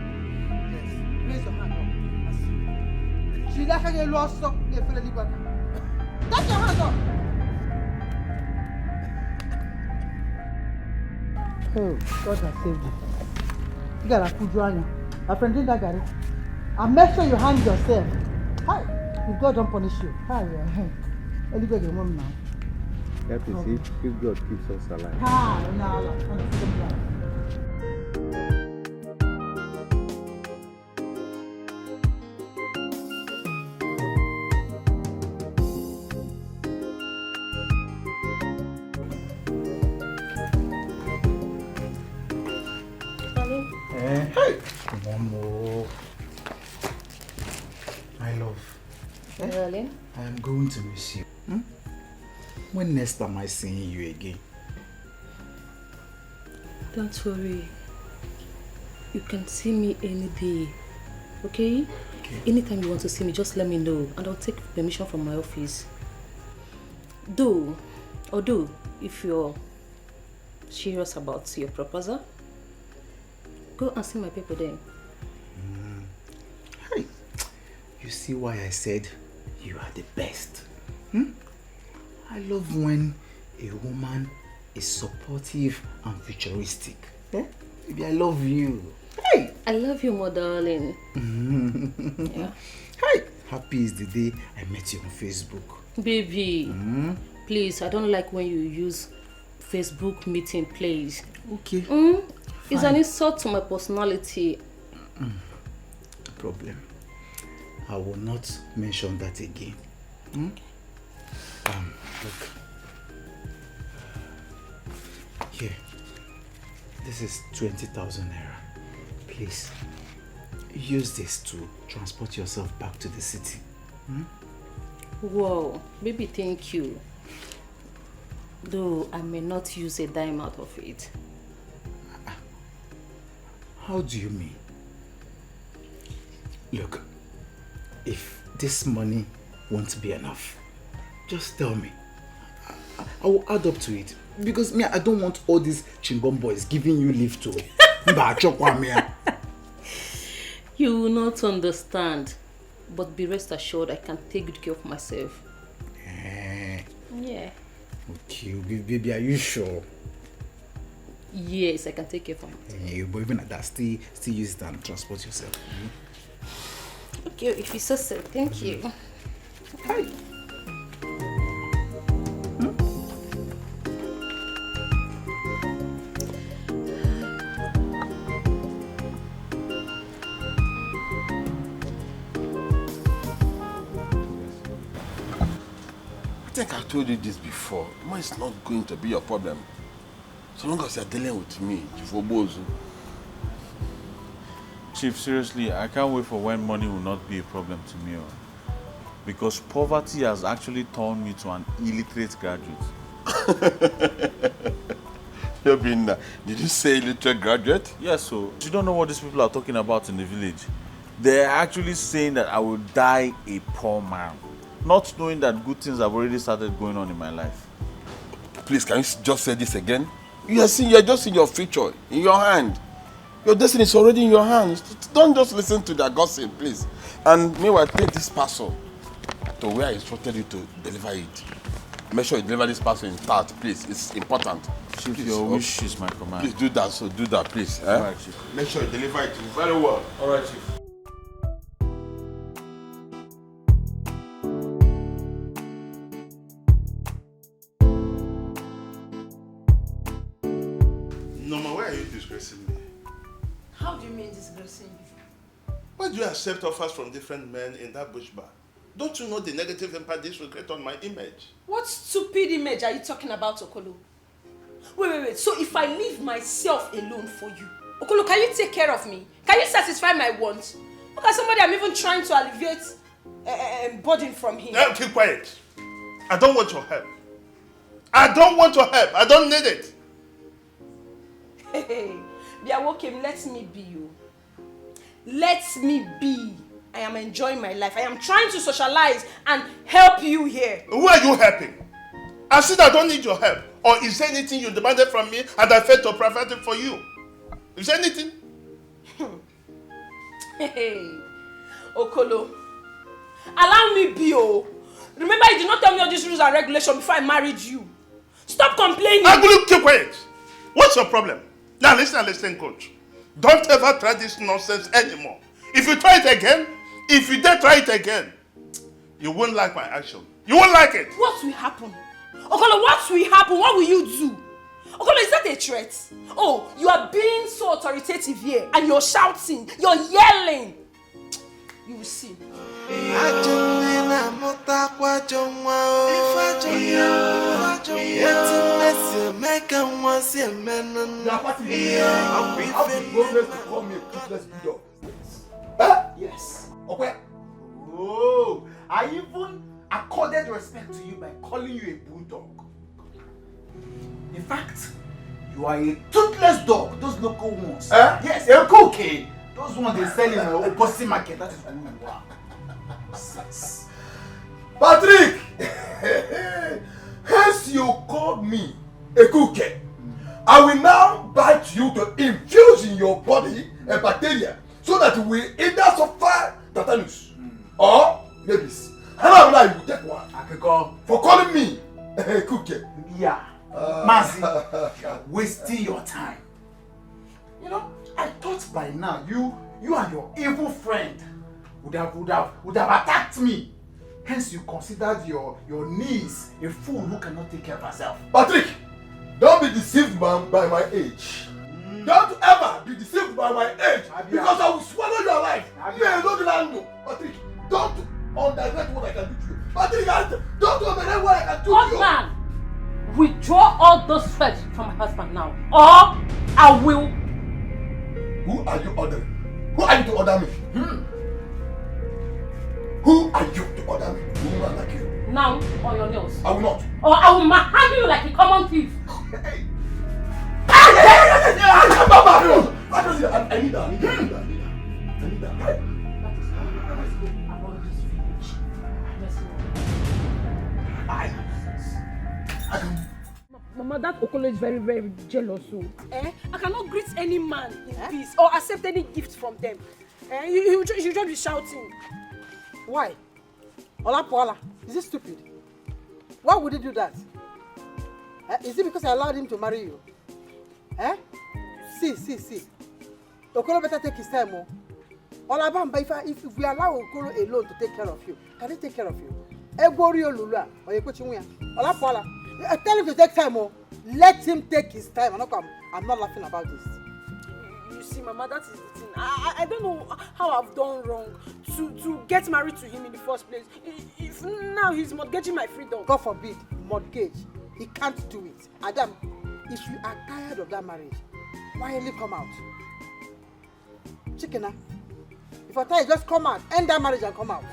Yes. Raise your hand up. She like a lost up. That's your hand up. Oh, God has saved you. You gotta put you on. My friend did that, Gary. And make sure you hang yourself. Hi. If God don't punish you. Hi. Elevate your mom now. That is if God keeps us alive. Hey, Momo. My love. Darling? I am going to miss you. When next am I seeing you again? Don't worry. You can see me any day. Okay? Anytime you want to see me, just let me know and I'll take permission from my office. Although, if you're serious about your proposal, go and see my paper then. Hey, you see why I said you are the best. I love when a woman is supportive and futuristic. Baby, I love you. Hey! I love you more, darling. Yeah. Hey! Happy is the day I met you on Facebook. Baby, please, I don't like when you use Facebook meeting, please. Okay. It's an insult to my personality. No problem. I will not mention that again. Look, Here. This is 20,000 naira. Please, use this to transport yourself back to the city. Hmm? Whoa, baby, thank you. Though I may not use a dime out of it. How do you mean? Look, if this money won't be enough, just tell me. I will add up to it. Because me, I don't want all these chingon boys giving you leave to. You will not understand. But be rest assured, I can take good care of myself. Yeah. Okay, baby, are you sure? Yes, I can take care of myself. But even at that, still use it and transport yourself. Okay, if you so say, thank you. Hi. I think I told you this before. Money is not going to be your problem. So long as you're dealing with me, Bozu. Chief, seriously, I can't wait for when money will not be a problem to me. Because poverty has actually turned me to an illiterate graduate. Did you say illiterate graduate? Yes, so you don't know what these people are talking about in the village. They're actually saying that I will die a poor man. Not knowing that good things have already started going on in my life. Please, can you just say this again? You're just seeing your future in your hand. Your destiny is already in your hands. Don't just listen to their gossip, please. And meanwhile, take this parcel to where I instructed you to deliver it. Make sure you deliver this parcel intact, please. It's important. Chief, please, your wish is my command. Please do that. So do that, please. All right, Chief. Make sure you deliver it very well. All right, Chief. Norma, why are you disgracing me? How do you mean disgracing you? Why do you accept offers from different men in that bush bar? Don't you know the negative impact this will create on my image? What stupid image are you talking about, Okolo? Wait. So if I leave myself alone for you, Okolo, can you take care of me? Can you satisfy my wants? Look at somebody I'm even trying to alleviate burden from him. Now keep quiet. I don't want your help. I don't want your help. I don't need it. Hey, Biawokem, let me be you. Let me be. I am enjoying my life. I am trying to socialize and help you here. Who are you helping? I said I don't need your help. Or is there anything you demanded from me and I failed to provide it for you? Is there anything? Hey, Okolo, allow me be. Remember, you did not tell me all these rules and regulations before I married you. Stop complaining. I'm going to keep quiet. What's your problem? Now listen, coach. Don't ever try this nonsense anymore. If you try it again, if you dare try it again, you won't like my action. You won't like it. What will happen? Okolo, what will happen? What will you do? Okolo, is that a threat? Oh, you are being so authoritative here and you're shouting, you're yelling. You will see. Yes. Okay. Oh, I even accorded respect to you by calling you a bulldog. In fact, you are a toothless dog. Those local ones. Yes, a cookie. Those ones they sell in the opposite market. That is who you are. Patrick! Hence you called me a cookie. I will now bite you to infuse in your body a bacteria so that you will either suffer tetanus or rabies. How about you take one? For calling me a cookie. Yeah. Mazi, you are wasting your time. You know, I thought by now you and your evil friend would have attacked me. Hence you considered your niece a fool who cannot take care of herself. Patrick, don't be deceived by my age. Don't ever be deceived by my age because I will swallow your life. Patrick, don't underrate what I can do to you. Patrick, don't underrate what I can do to you. Man, withdraw all those threats from my husband now, or I will. Who are you ordering? Who are you to order me? Who are you to order me? Woman like you. Now, on your nails. I will not. Or I will handle you like a common thief. Hey. I need that. Mama, that Okolo is very, very jealous. So. I cannot greet any man in peace or accept any gift from them. You should just be shouting. Why? Olapoala, is he stupid? Why would he do that? Is it because I allowed him to marry you? See. Okolo better take his time. Olabamba, if we allow Okolo alone to take care of you, can he take care of you? Olapoala, tell him to take time. Let him take his time. I'm not laughing about this. You see, Mama, that is the thing. I don't know how I've done wrong to get married to him in the first place. If now he's mortgaging my freedom. God forbid, mortgage. He can't do it. Adam, if you are tired of that marriage, quietly come out. Chicken, if you're tired, just come out. End that marriage and come out.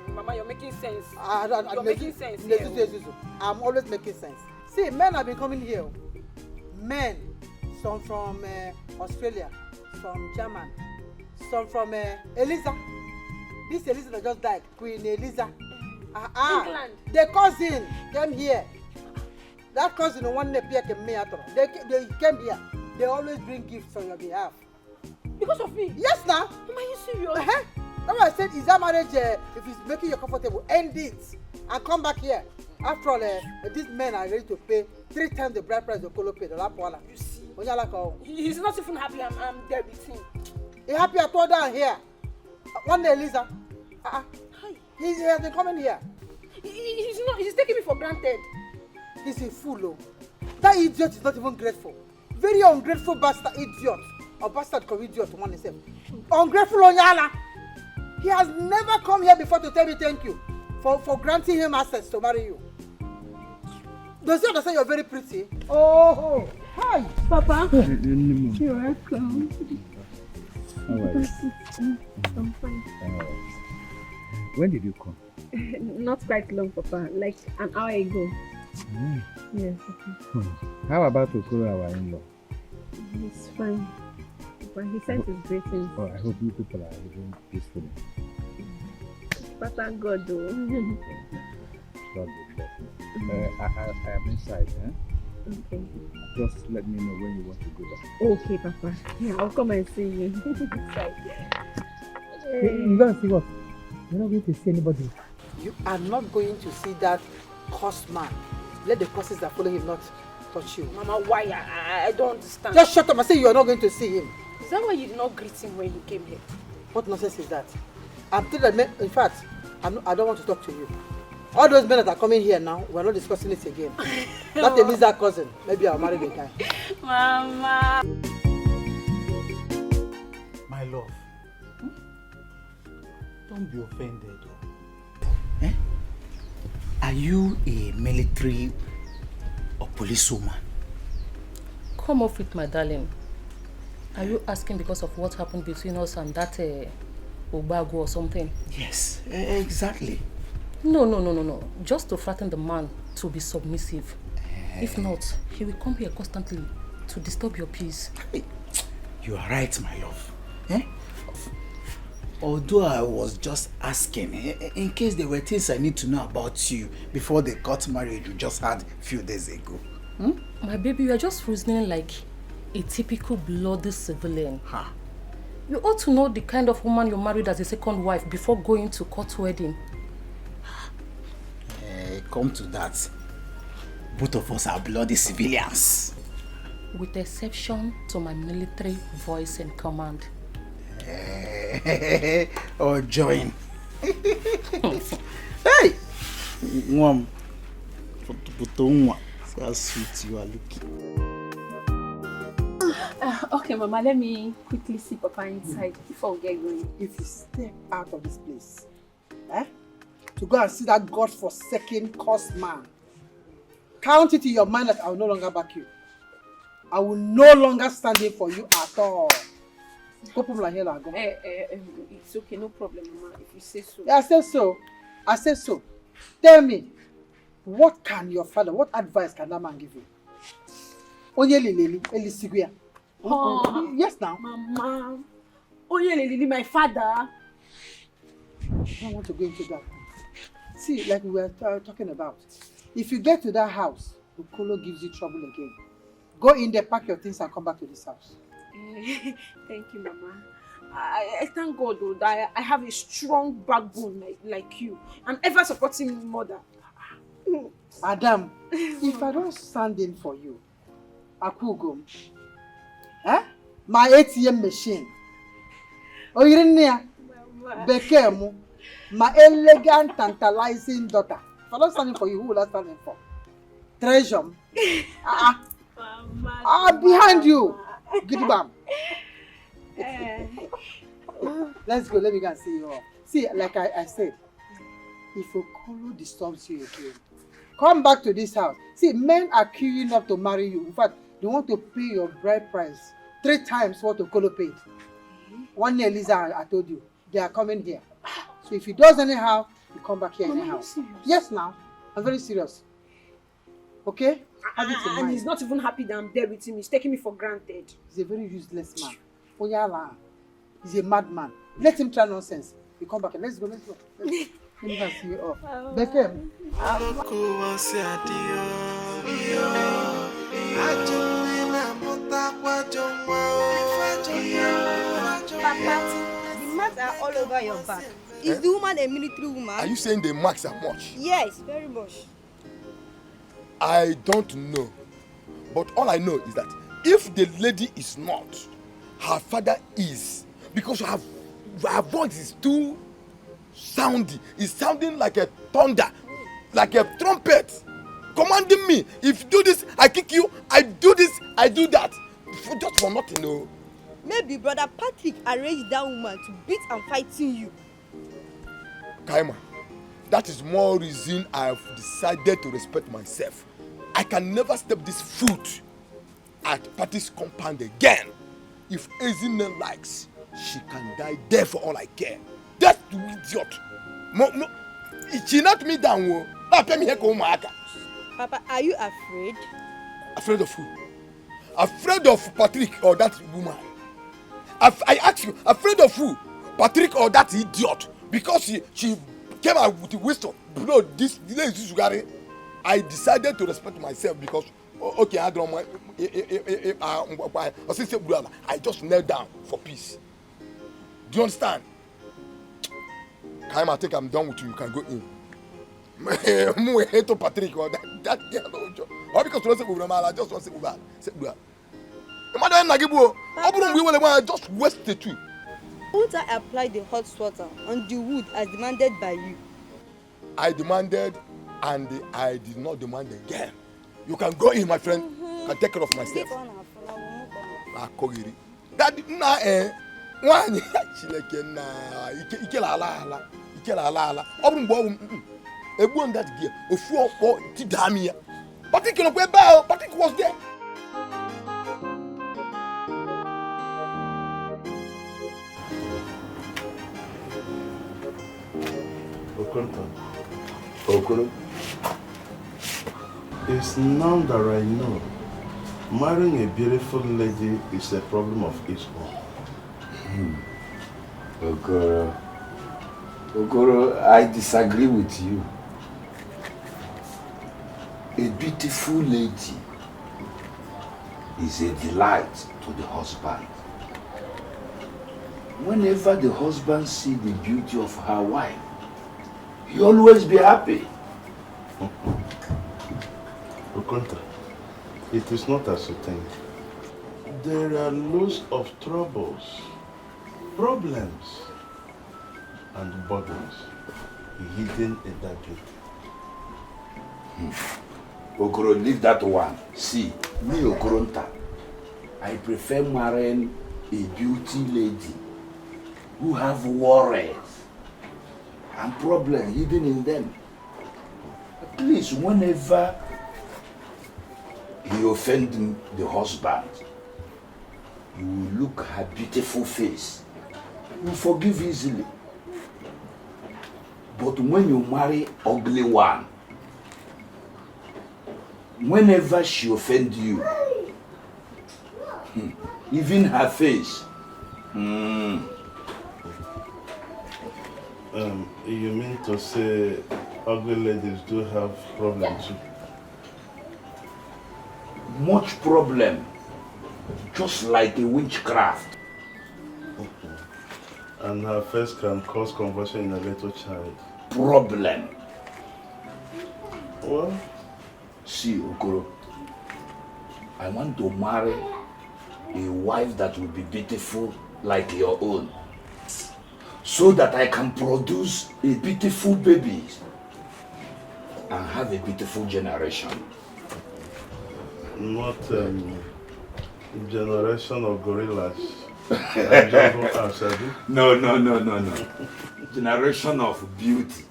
Mama, you're making sense. You're making sense. I'm always making sense. See, men have been coming here. Men. Some from Australia, some German, some from Eliza. This Eliza that just died, Queen Eliza. England. The cousin came here. That cousin one Nnebe came here. They came here. They always bring gifts on your behalf. Because of me? Yes, now. Mama, are you serious? That's why I said, is that marriage, if it's making you comfortable, end it and come back here. After all, these men are ready to pay 3 times the bride price of Okolo paid. You see. He's not even happy I'm there with him. He's happy I told down here. One day, Lisa. He has been coming here. He's taking me for granted. He's a fool. That idiot is not even grateful. Very ungrateful bastard idiot. Or bastard called idiot to one himself. Ungrateful Onyala. He has never come here before to tell me thank you for granting him access to marry you. Does he understand you're very pretty? Oh, hi, Papa. You're welcome. How are you? I'm fine. When did you come? Not quite long, Papa. Like an hour ago. Yes, Papa. How about Okolo, our in-law? He's fine. Papa, he sent his greetings. Oh, I hope you people are living peacefully. Papa, God, though. God will bless you. I am inside, Okay. Just let me know when you want to go back. Okay, Papa. Yeah, I'll come and see you. Inside. You're going to see what? You're not going to see anybody. You are not going to see that cursed man. Let the curses that follow him not touch you. Mama, why? I don't understand. Just shut up and say you are not going to see him. Is that why you did not greet him when he came here? What nonsense is that? I'm telling that men, in fact, I don't want to talk to you. All those men that are coming here now, we're not discussing it again. That Eliza cousin, maybe I'll marry the guy. Mama. My love, don't be offended. Are you a military or police woman? Come off it, my darling. Are you asking because of what happened between us and that Obago or something? Yes, exactly. No. Just to frighten the man to be submissive. If not, he will come here constantly to disturb your peace. You are right, my love. Although I was just asking, in case there were things I need to know about you before they got married you just had a few days ago. My baby, you are just reasoning like a typical bloody civilian. You ought to know the kind of woman you married as a second wife before going to court wedding. Come to that. Both of us are bloody civilians. With the exception to my military voice and command. Or join. Hey! Mom. See how sweet you are looking. Okay, Mama, let me quickly see Papa inside before we get going. If you step out of this place, to go and see that God-forsaken cursed man, count it in your mind that I will no longer back you. I will no longer stand in for you at all. Go put my hair and go. It's okay, no problem, Mama, if you say so. Yeah, I say so. I say so. Tell me, what advice can that man give you? Onye lili, eli siguya. Yes, now. Mama. Onye lili, my father. I don't want to go into that. See, like we were talking about, if you get to that house, Okolo gives you trouble again. Go in there, pack your things and come back to this house. Thank you, Mama. I thank God though that I have a strong backbone like you. I'm ever supporting mother. Adam, if I don't stand in for you, I could go. My ATM machine. Oh, you didn't hear? Bekemu, my elegant, tantalizing daughter. If I don't stand in for you, who will I stand in for? Treasure. Behind you. Good bam. Let's go. Let me go and see you all. See, like I said, if Okolo disturbs you again, come back to this house. See, men are queuing up to marry you. In fact, they want to pay your bride price 3 times what Okolo paid. One year, Lisa, I told you, they are coming here. So if he does anyhow, you come back here anyhow. Yes, now. I'm very serious. Okay? And he's not even happy that I'm there with him. He's taking me for granted. He's a very useless man. He's a madman. Let him try nonsense. You come back and let's go. Let me go see you off. Beckham. Papa, the marks are all over your back. Is the woman a military woman? Are you saying the marks are much? Yes, very much. I don't know. But all I know is that if the lady is not, her father is. Because her voice is too soundy. It's sounding like a thunder, like a trumpet, commanding me. If you do this, I kick you. I do this, I do that. Just for nothing, no. Maybe Brother Patrick arranged that woman to beat and fighting you. Kaima, that is more reason I have decided to respect myself. I can never step this foot at Patty's compound again. If Ezine likes, she can die there for all I care. That idiot. No, she knocked me down. Papa, are you afraid? Afraid of who? Afraid of Patrick or that woman? I ask you, afraid of who? Patrick or that idiot? Because she came out with the wisdom. Bro, this is Sugari. I decided to respect myself because okay, I don't mind. I just knelt down for peace. Do you understand? Kaim, I think I'm done with you. You can go in. To Patrick or that girl. Why? Because I just want to say I just waste the two. Won't I apply the hot water on the wood as demanded by you? I demanded and I did not demand again. You can go in, my friend. I can take care of myself. That one that gear. Patrick was there. Okoro, it's now that I know marrying a beautiful lady is a problem of its own. Okoro, I disagree with you. A beautiful lady is a delight to the husband. Whenever the husband sees the beauty of her wife, he always be happy. Okonta, it is not as you think. There are loads of troubles, problems, and burdens hidden in that beauty. Okoro, leave that one. See, me Okoronta, I prefer marrying a beauty lady who have worries and problems hidden in them. At least whenever he offended the husband, you will look her beautiful face. You forgive easily. But when you marry ugly one, whenever she offends you, even her face, You mean to say ugly ladies do have problems too? much problem, just like a witchcraft. And her face can cause conversion in a little child. Problem. Well, see, Okoro, I want to marry a wife that will be beautiful like your own, so that I can produce a beautiful baby and have a beautiful generation. Not generation of gorillas. And jungle ants, No. Generation of beauty.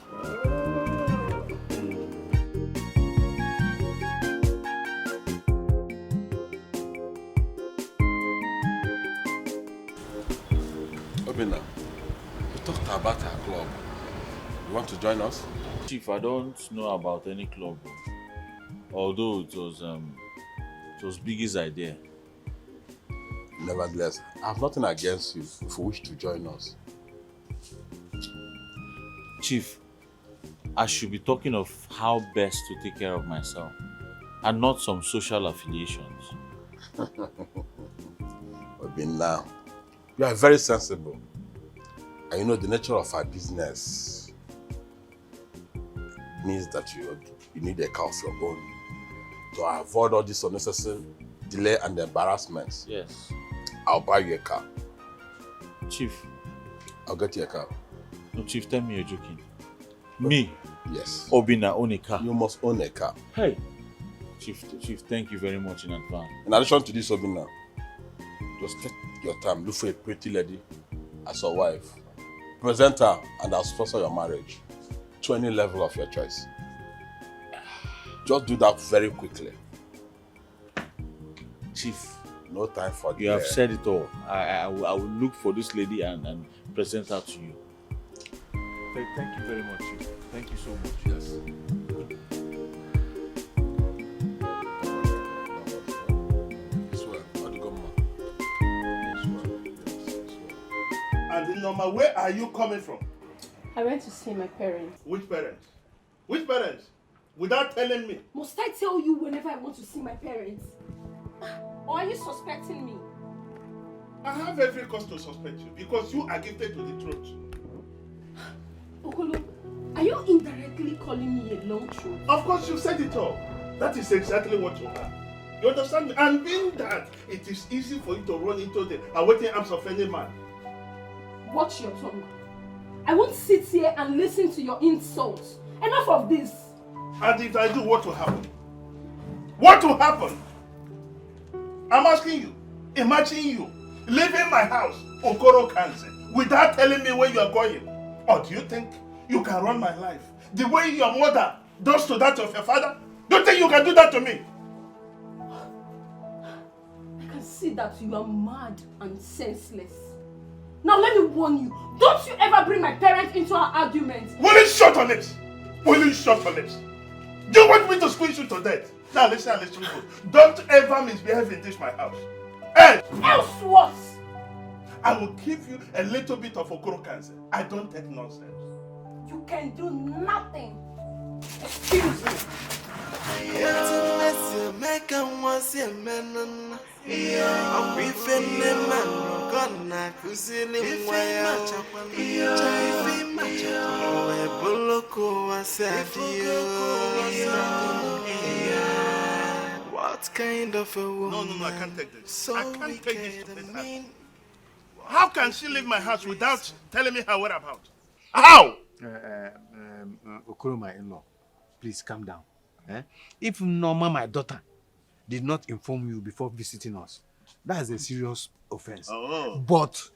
Obina, we talked about our club. You want to join us? Chief, I don't know about any club. Although it was Biggie's idea. Nevertheless, I have nothing against you if you wish to join us. Chief, I should be talking of how best to take care of myself and not some social affiliations. Obina, you are very sensible. And you know the nature of our business means that you need a car of your own to avoid all this unnecessary delay and embarrassments. Yes. I'll buy you a car. Chief. I'll get you a car. No, Chief, tell me you're joking. Me? Yes. Obina, own a car. You must own a car. Hey. Chief, thank you very much in advance. In addition to this, Obina, just take your time, look for a pretty lady as your wife. Present her and I'll sponsor your marriage to any level of your choice. Just do that very quickly. Chief, no time for you have said it all. I will look for this lady and present her to you. Thank you very much, Chief. Thank you so much. Yes. And Noma, where are you coming from? I went to see my parents. Which parents? Which parents? Without telling me. Must I tell you whenever I want to see my parents? Or are you suspecting me? I have every cause to suspect you because you are gifted to the truth. Okolo, are you indirectly calling me a long truth? Of course, you said it all. That is exactly what you are. You understand me? And being that, it is easy for you to run into the awaiting arms of any man. Watch your tongue. I won't sit here and listen to your insults. Enough of this. And if I do, what will happen? What will happen? I'm asking you. Imagine you leaving my house, Okoro Kanse, without telling me where you are going. Or do you think you can run my life the way your mother does to that of your father? Do you think you can do that to me? I can see that you are mad and senseless. Now let me warn you, don't you ever bring my parents into our argument. Will you shut your lips? Will you shut your lips? Do you want me to squeeze you to death? Now listen, good. Don't ever misbehave in this my house. Hey! Else what? I will give you a little bit of Okoro cancer. I don't take nonsense. You can do nothing. Excuse me. What kind of a woman? No, I can't take this. I can't take this to this. How can she leave my house without telling me her whereabouts? How? Okoro, my in-law, please calm down. If Norma, my daughter, did not inform you before visiting us, that is a serious offense. Oh. But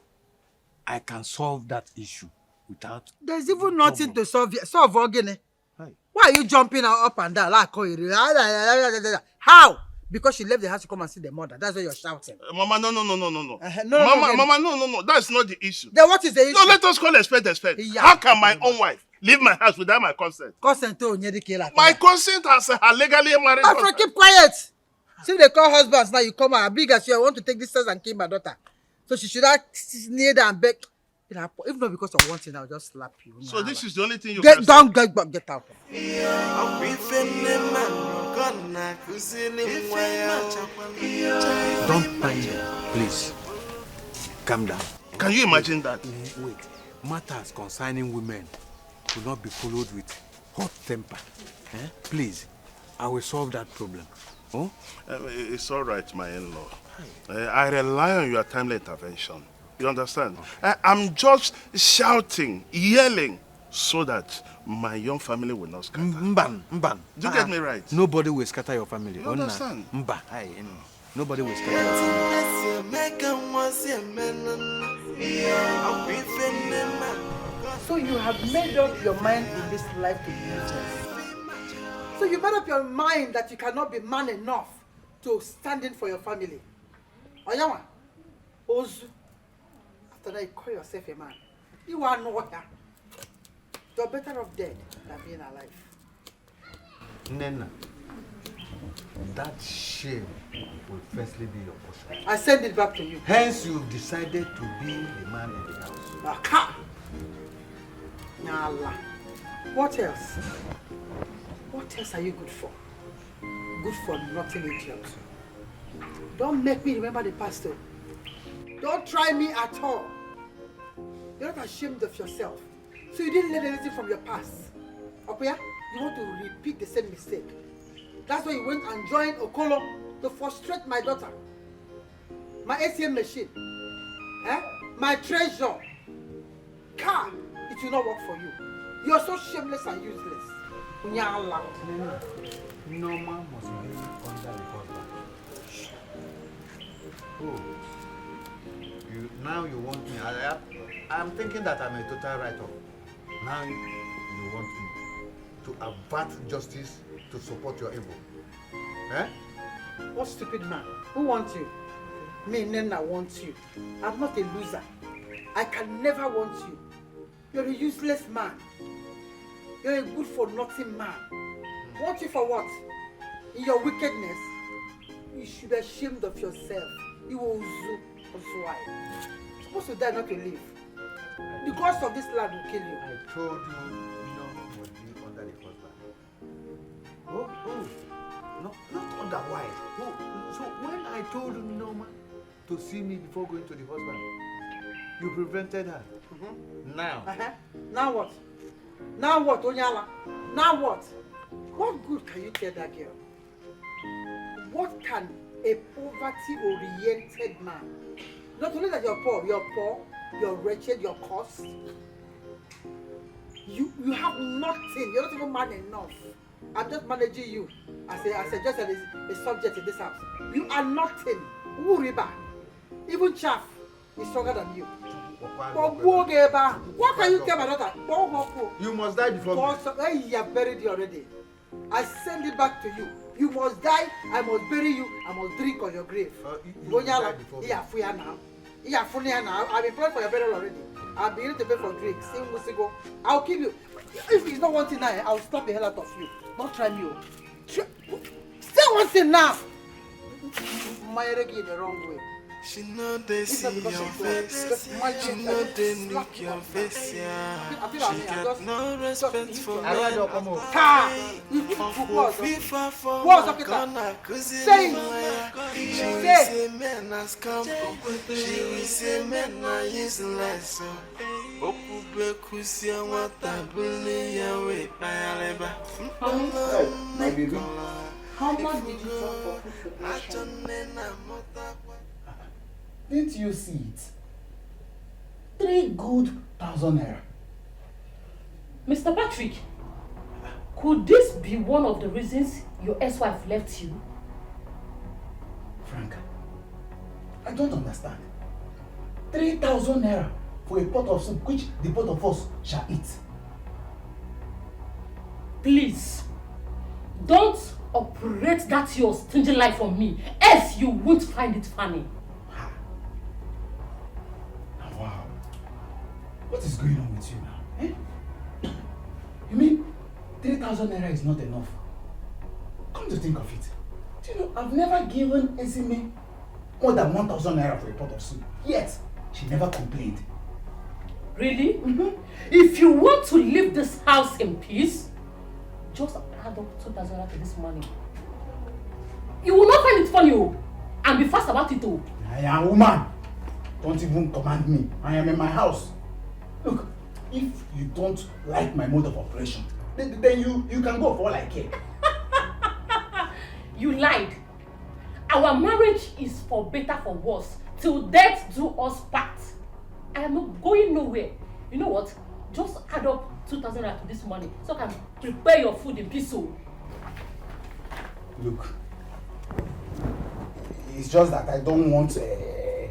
I can solve that issue without... There's even nothing to solve again. Why are you jumping up and down like how? because she left the house to come and see the mother. That's why you're shouting. Mama, no. No, Mama, no. That's not the issue. Then what is the issue? No, let us call a spade a spade. Yeah. How can my own wife leave my house without my consent? Consent to Onyedike. My consent as her legally married My friend, husband. keep quiet. See, they call husbands now. You come out big as you. I want to take this house and kill my daughter. So she should have kneel down and beg. If not because of one thing, I'll just slap you. So this is the only thing you Get can down, get out. Don't panic, please. Calm down. Can you imagine that? Wait. Matters concerning women will not be followed with hot temper. Please, I will solve that problem. Oh? It's all right, my in-law. I rely on your timely intervention. You understand? I'm just shouting, yelling, so that my young family will not scatter. Mban. Do you get me right? Nobody will scatter your family. You understand? Mba. Nobody will scatter your family. So you have made up your mind in this life to be useless. So you made up your mind that you cannot be man enough to stand in for your family. Oyawa, Ozu, after that you call yourself a man. You are not here. You're better off dead than being alive. Nena, that shame will firstly be your portion. I send it back to you. Hence, you've decided to be the man in the house. Aka! Nala. What else? What else are you good for? Good for nothing, idiot. Don't make me remember the past, though. Don't try me at all. You're not ashamed of yourself. So you didn't learn anything from your past. Okay? You want to repeat the same mistake. That's why you went and joined Okolo to frustrate my daughter. My ATM machine. My treasure. Car. It will not work for you. You are so shameless and useless. Norma must be under the husband. Oh. Now you want me. I'm thinking that I'm a total write-off. Now you want me to avert justice to support your evil. What stupid man? Who wants you? Me, Nena, wants you. I'm not a loser. I can never want you. You're a useless man. You're a good-for-nothing man. Want you for what? In your wickedness? You should be ashamed of yourself. You will zoo. Why? You're supposed to die, not to live. The cost of this land will kill you. I told you no would be under the husband. No, not otherwise. So when I told Norma to see me before going to the husband, you prevented her. Now. Now what? Now what, Onyala? Now what? What good can you tell that girl? What can a poverty-oriented man? Not only that you're poor, you're wretched, you're cursed. You have nothing. You're not even man enough. I'm just managing you as a subject in this house. You are nothing. Uriba. Even chaff is stronger than you. What can you tell my daughter? You must die before me. You have buried you already. I send it back to you. You must die, I must bury you, I must drink on your grave. You must die before me. I've been praying for your burial already. I've been to pay for drinks. I'll kill you. If it's not one thing now, I'll slap the hell out of you. Don't try me. Say one thing now. My in the wrong way. She know they see your face. She know they look your face, yeah. She got no respect for men. Say men has come. She will say men are useless. My baby, how much did you talk for preparation? Didn't you see it? 3 good 1,000 naira. Mr. Patrick, could this be one of the reasons your ex-wife left you? Franca, I don't understand. 3,000 naira for a pot of soup which the both of us shall eat. Please, don't operate that your stingy life on me, else you won't find it funny. Wow. What is going on with you now? Eh? You mean 3,000 naira is not enough? Come to think of it. Do you know, I've never given Ezime more than 1,000 naira for a pot of soup. Yet, she never complained. Really? Mm-hmm. If you want to leave this house in peace, just add up 2,000 naira to this money. You will not find it funny, oh, and be fast about it, oh. I am a woman. Don't even command me. I am in my house. Look, if you don't like my mode of operation, then you can go for all I care. You lied. Our marriage is for better, for worse, till death do us part. I am not going nowhere. You know what? Just add up 2,000 to this money so I can prepare your food in peace. Oh. Look, it's just that I don't want the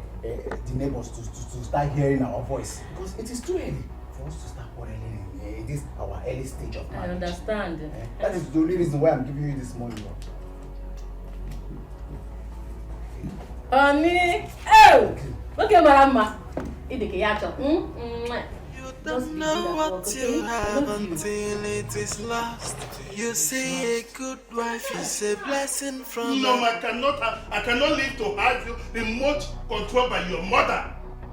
neighbors to start hearing our voice, because it is too early for us to start quarreling in this our early stage of marriage. I understand. That is the only reason why I'm giving you this money. Honey, oh, look at Mama. Etiko, you don't know what you have until it is lost. You say a good wife is a blessing from No, I cannot live to have you remote control by your mother.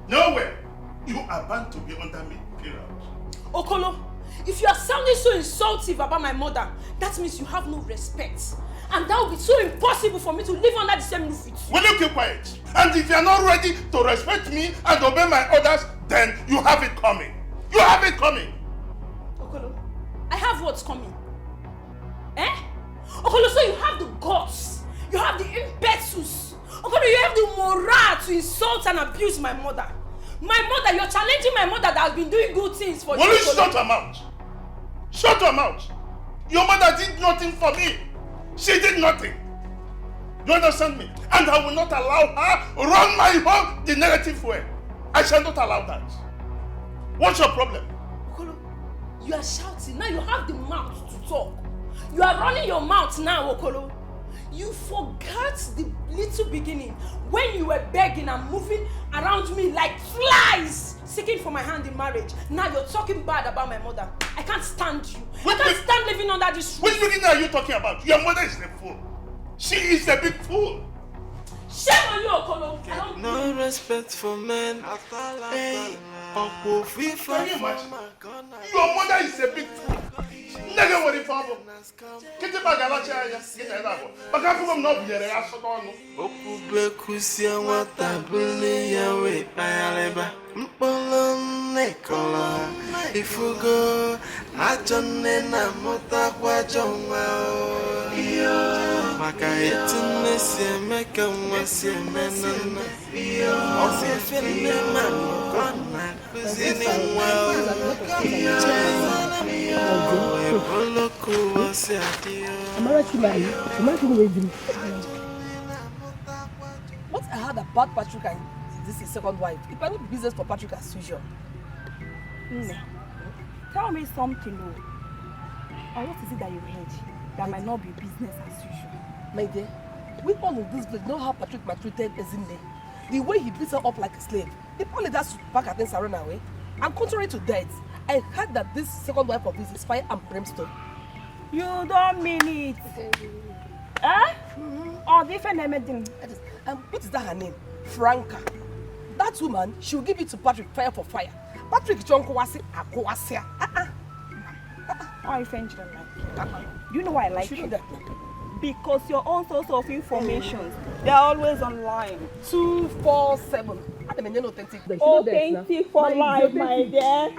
Nowhere. You are bound to be under me, period. Okolo, if you are sounding so insultive about my mother, that means you have no respect. And that would be so impossible for me to live under the same roof with you. Will you keep quiet? And if you are not ready to respect me and obey my orders, then you have it coming. You have it coming. Okolo, I have what's coming. Eh? Okolo, so you have the guts, you have the impetus, Okolo, you have the morale to insult and abuse my mother. My mother, you're challenging my mother that has been doing good things for you. Will you shut her mouth? Shut her mouth. Your mother did nothing for me. She did nothing. You understand me? And I will not allow her run my home the negative way. I shall not allow that. What's your problem? Okolo, you are shouting. Now you have the mouth to talk. You are running your mouth now, Okolo. You forgot the little beginning when you were begging and moving around me like flies, seeking for my hand in marriage. Now you're talking bad about my mother. I can't stand you. I can't stand living under this roof. Which beginning are you talking about? Your mother is a fool. She is a big fool. Shame on you, Okolo. No respect for men. Hey, Can you imagine? Your mother is a big fool. Nigga, what if I'm get the bag Alichi, get that out. But I can't not be there. I saw no. Okubekusia watabuli yawe payaleba mpolo nekola ifugo ajone na mota kwa joma iyo maka etune siemeka mwasiemena iyo osifene manokona kuzini mwao ebolo kuwasi adio What I heard about Patrick and this is second wife, it might not be business for Patrick as usual. Tell me something, though. Or what is it that you heard that might not be business as usual? My dear, we all in this place know how Patrick maltreated Ezinne. The way he beats her up like a slave. If only that should pack her things and run away. And contrary to that, I heard that this second wife of his is fire and brimstone. You don't mean it. Eh? Or different name. What is that her name? Franca. That woman, she will give it to Patrick fire for fire. Patrick John Kowasi Akowasia. I find you like you know why I like you? Because your own source of information, they're always online. 247. Authentic. Authentic for life, my dear.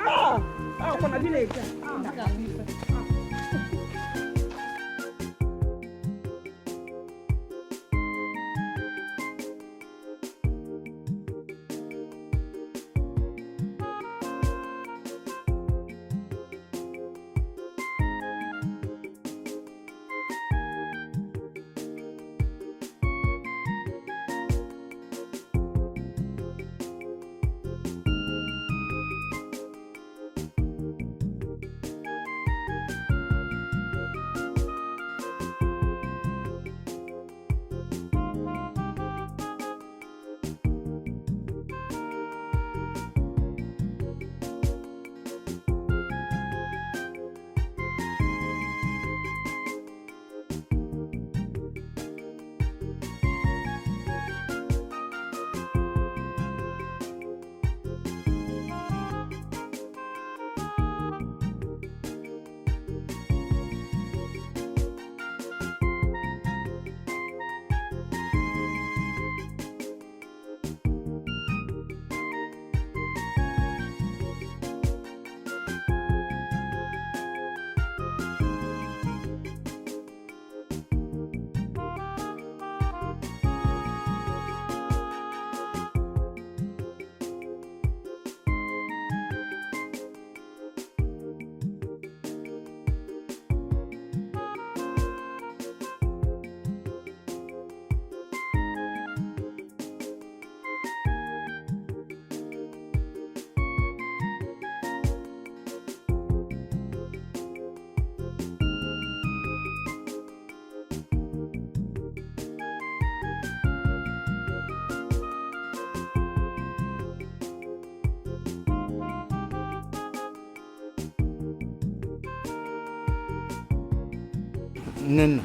No.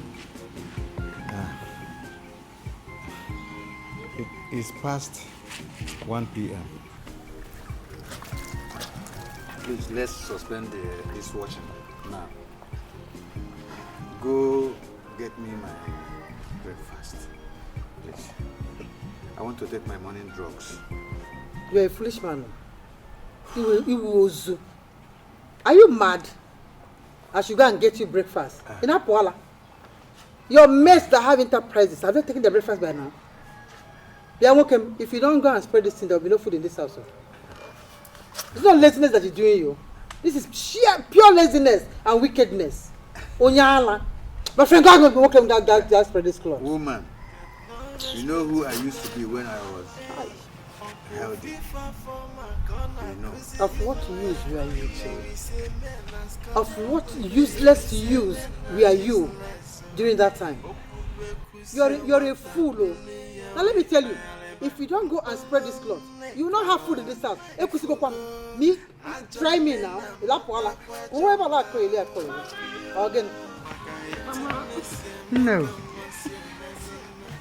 It's past 1 p.m. Please, let's suspend this watching now. Go get me my breakfast, please. I want to take my morning drugs. You're a foolish man. Are you mad? I should go and get you breakfast. In Apoala. Your mates that have enterprises, have they taken their breakfast by now? Yeah, okay. If you don't go and spread this thing, there will be no food in this house. It's not laziness that you're doing, you. This is pure laziness and wickedness. Onyala. My friend, go and walk him that spread this cloth. Woman, you know who I used to be when I was healthy. You know. Of what use were you? Of what useless use were you during that time? You're a fool. Oh. Now let me tell you, if you don't go and spread this cloth, you will not have food in this house. Me, try me now. Again. Mama. No.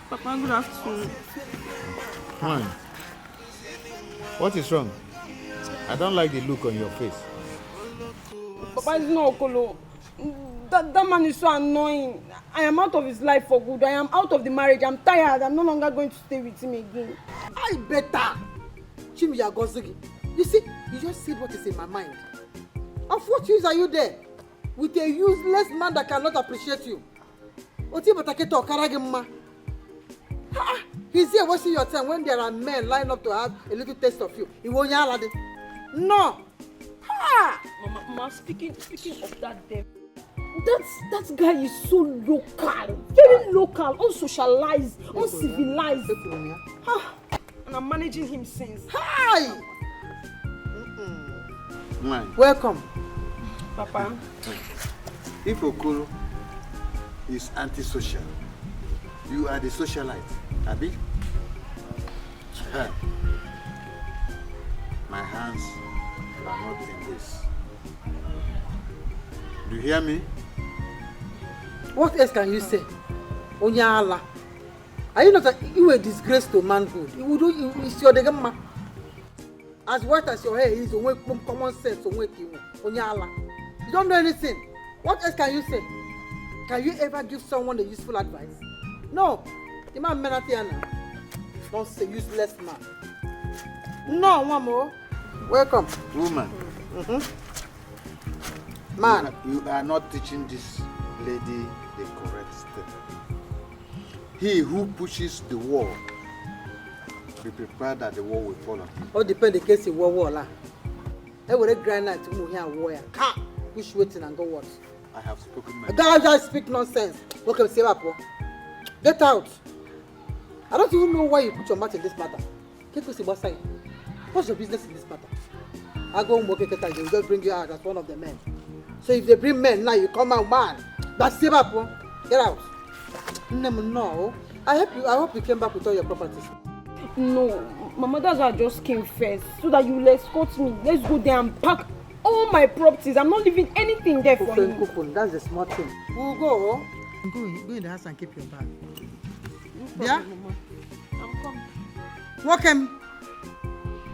Papa, good afternoon. Fine. What is wrong? I don't like the look on your face. Papa, it's not Okolo. That man is so annoying. I am out of his life for good. I am out of the marriage. I'm tired. I'm no longer going to stay with him again. I better. Chimiya Gozigi. You see, you just said what is in my mind. Of what use are you there? With a useless man that cannot appreciate you. He's here wasting your time when there are men lined up to have a little taste of you. No. Mama, speaking of that devil, that guy is so local, very local, unsocialized, uncivilized. And I'm managing him since. Hi! Man. Welcome. Papa. If Okoro is antisocial, you are the socialite, Abi? My hands are not in this. Do you hear me? What else can you say? Onyala. Are you not you a disgrace to manhood? It's your degama. As white as your hair is, common sense. Onyala. You don't know anything. What else can you say? Can you ever give someone a useful advice? No. The man Menatiana. Don't say useless man. No, one more. Welcome. Woman. Man. You are not teaching this lady the correct step. He who pushes the wall, be prepared that the wall will fall on him. All depend the case in wall la. I will grind night to move here warrior. Can't push waiting and go what? I have spoken my mind. Just speak nonsense. Okay, save up. Get out. I don't even know why you put your mouth in this matter. What's your business in this matter? I go home work at they will just bring you out as one of the men. So if they bring men now, you come out man. That's save up. Get out. No. I hope you came back with all your properties. No, Mama, that's why I just came first. So that you will escort me. Let's go there and pack all my properties. I'm not leaving anything there for you. That's the smart thing. We'll go. Go in the house and keep your bag. No Yeah? problem, Mama. I'm coming. Walk him.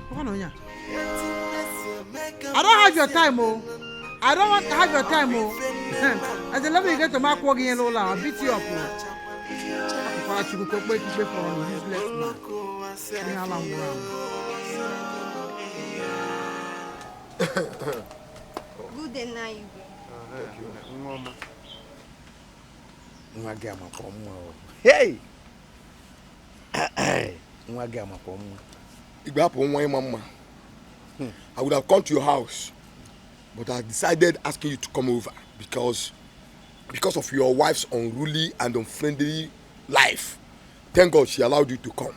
Come on, yeah. I don't have your time, oh. I don't want to have your time, oh. As a level you get to mark walking in Lola, I'll beat you up, oh. Good night. Hey! I would have come to your house, but I decided asking you to come over because of your wife's unruly and unfriendly life. Thank God she allowed you to come.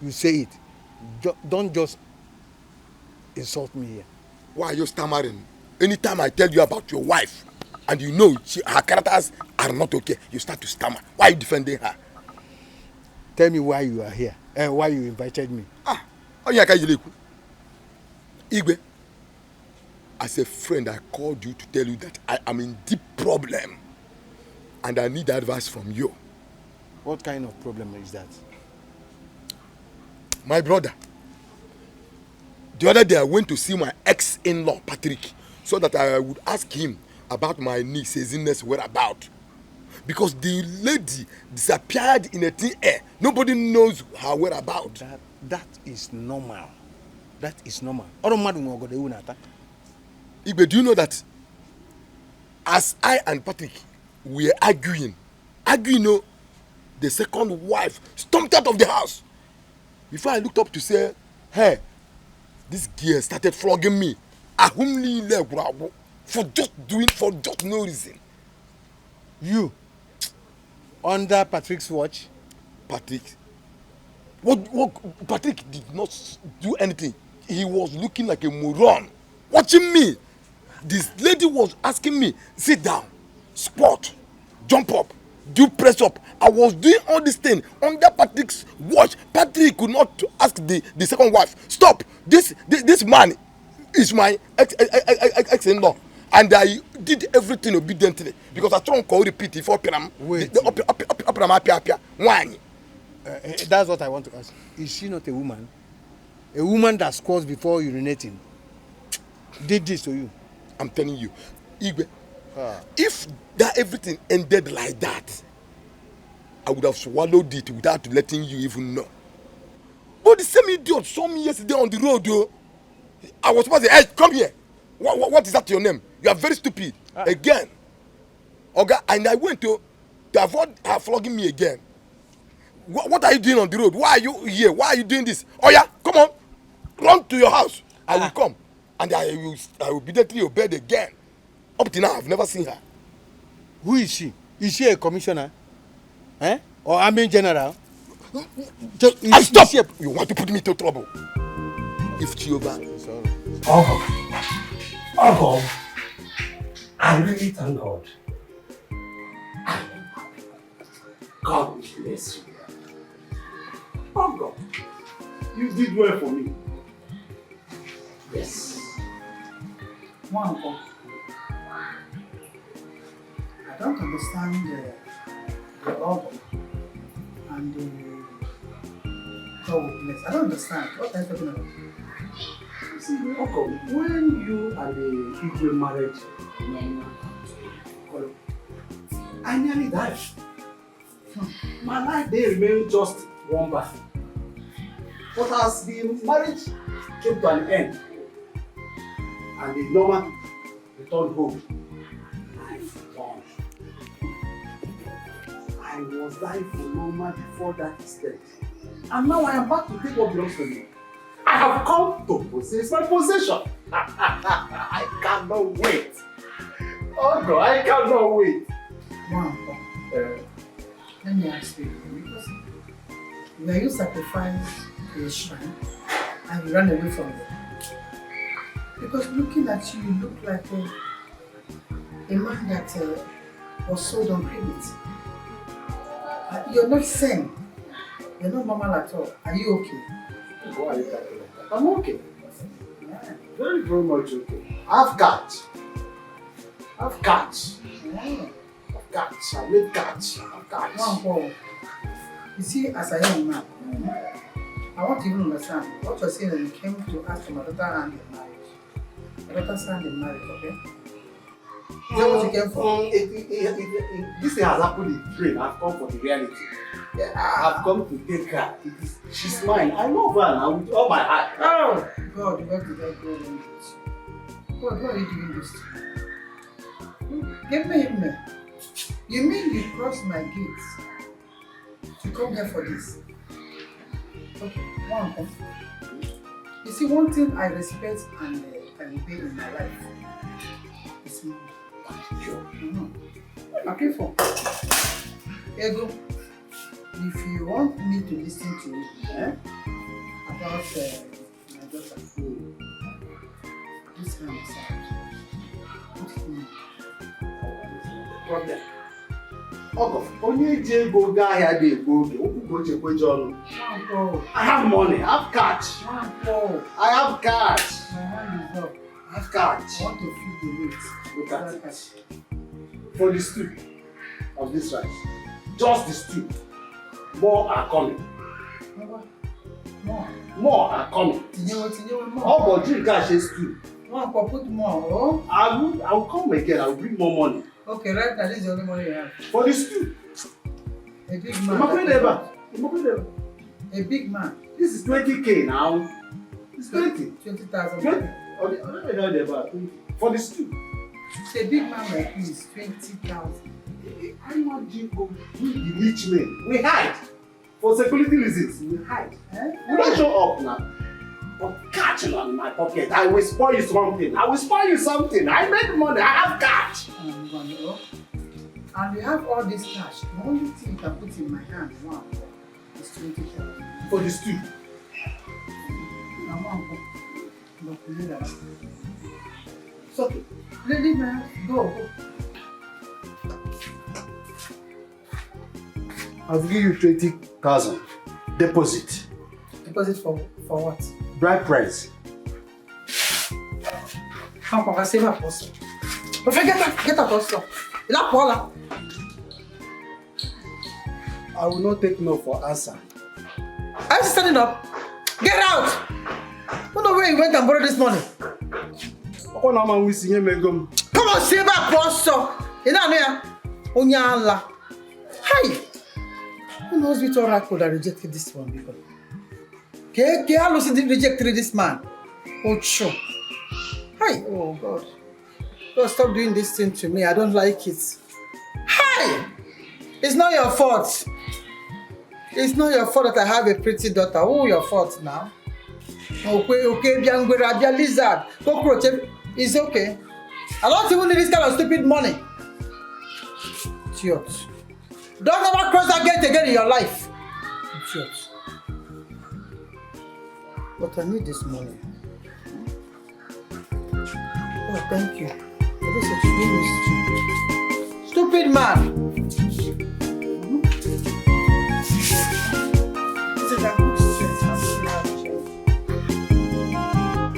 You say it. Don't just insult me here. Why are you stammering? Anytime I tell you about your wife and you know her characters are not okay, you start to stammer. Why are you defending her? Tell me why you are here and why you invited me. Igwe, As a friend, I called you to tell you that I am in deep problem and I need advice from you. What kind of problem is that? My brother, the other day I went to see my ex-in-law, Patrick, so that I would ask him about my niece, Ezinne's whereabouts. Because the lady disappeared in a thin air. Nobody knows her whereabouts. That is normal. That is normal. Igbe, do you know that as I and Patrick were arguing, the second wife stormed out of the house. Before I looked up to say, hey, this girl started flogging me. For just no reason. You? Under Patrick's watch? Patrick? What? Patrick did not do anything. He was looking like a moron. Watching me. This lady was asking me, sit down, squat, jump up, do press up. I was doing all these things under Patrick's watch. Patrick could not ask the second wife, stop, this man is my ex-in-law. And I did everything obediently because I don't call repeat it for Piram. Wait. That's what I want to ask. Is she not a woman? A woman that squats before urinating did this to you? I'm telling you, Igwe, if that everything ended like that, I would have swallowed it without letting you even know. But the same idiot saw me yesterday on the road, though. I was supposed to say, hey, come here. What is that your name? You are very stupid. Again. Okay, and I went to avoid her flogging me again. What are you doing on the road? Why are you here? Why are you doing this? Oh yeah, come on. Run to your house. I will come. And I will obediently obey again. Up to now, I've never seen her. Who is she? Is she a commissioner? Eh? Or army general? Stop! You want to put me into trouble. If Chiova. Oh, I really thank God. God bless you. Oh God, you did well for me. Yes. Uncle, I don't understand the order and the bless. I don't understand. What are you talking about? See, Uncle, when you and the Igwe married, I nearly died. My life they remained just one battle. But as the marriage came to an end, and the normal returned home, life returned. I was dying for normal before that extent. And now I am back to take what belongs to me. I have come to possess my possession. I cannot wait. Oh God, I cannot wait. Uncle, let me ask you, because when you sacrifice a shrine and you run away from it, because looking at you, you look like a man that was sold on credit. You're not sane. You're not normal at all. Are you okay? Why are you talking like that? I'm okay. Yeah. Very, very much okay. I've got. Yeah. I've got. I made cats. I've got. Wow. You see, as I am now, I want to even understand what you're saying when you came to ask for my daughter hand in marriage. My daughter's hand in marriage, okay? Is that what you came for? This thing has happened in dream. I've come for the reality. Yeah, I've come to take her. She's mine. I love her now with all my heart. Oh, God, where did I go in this? God, why are you doing this to me? Give me. You mean you crossed my gates to come here for this? Okay, one thing. You see, one thing I respect and obey in my life is money. Sure. Okay, for Ego, if you want me to listen to you about my daughter, this kind of sound. Problem. Onye ji ego go ahịa dị ego oge, okwu ji ekweje ọnụ. I have money, I have cash. I have cash. My hand is up. Have catch. I want to feel the weight. Look at it. For the stew of this rice, just the stew, more are coming. More are coming. More. Oh, but drink cash stew. Put more. Oh? I will come again. I will bring more money. Okay, right now this is the only money you have. For the stew. A big man. A big man. This is 20k now. It's 20. 20,000. 20. For the stew. It's a big man like you is 20,000. I want you to be the rich men. We hide. For security reasons, we hide. We don't show up now. But catching on my pocket, I will spoil you something. I make money. I have cash. And you have all this cash. The only thing you can put in my hand now is 20,000. For the stew. It's okay. Leave my house. Go. I'll give you 20,000 deposit. Deposit for what? Bride price. Come on, save up also. Get up also. La Paula. I will not take no for answer. Are you standing up? Get out! I don't know where you went and borrowed this money. Come on, save up also. You know here? Onyala. Hi. Who knows which oracle that rejected this one because? How Lucy did reject this man? Oh, sure. Hi. Oh, God. God, stop doing this thing to me. I don't like it. Hi. It's not your fault. It's not your fault that I have a pretty daughter. Oh, your fault now. Okay, Biangwera, lizard, cockroach. It's okay. I don't even need this kind of stupid money. Idiot. Don't ever cross that gate again in your life. Idiot. But I need this money. Oh, thank you. For this extremist. Stupid man.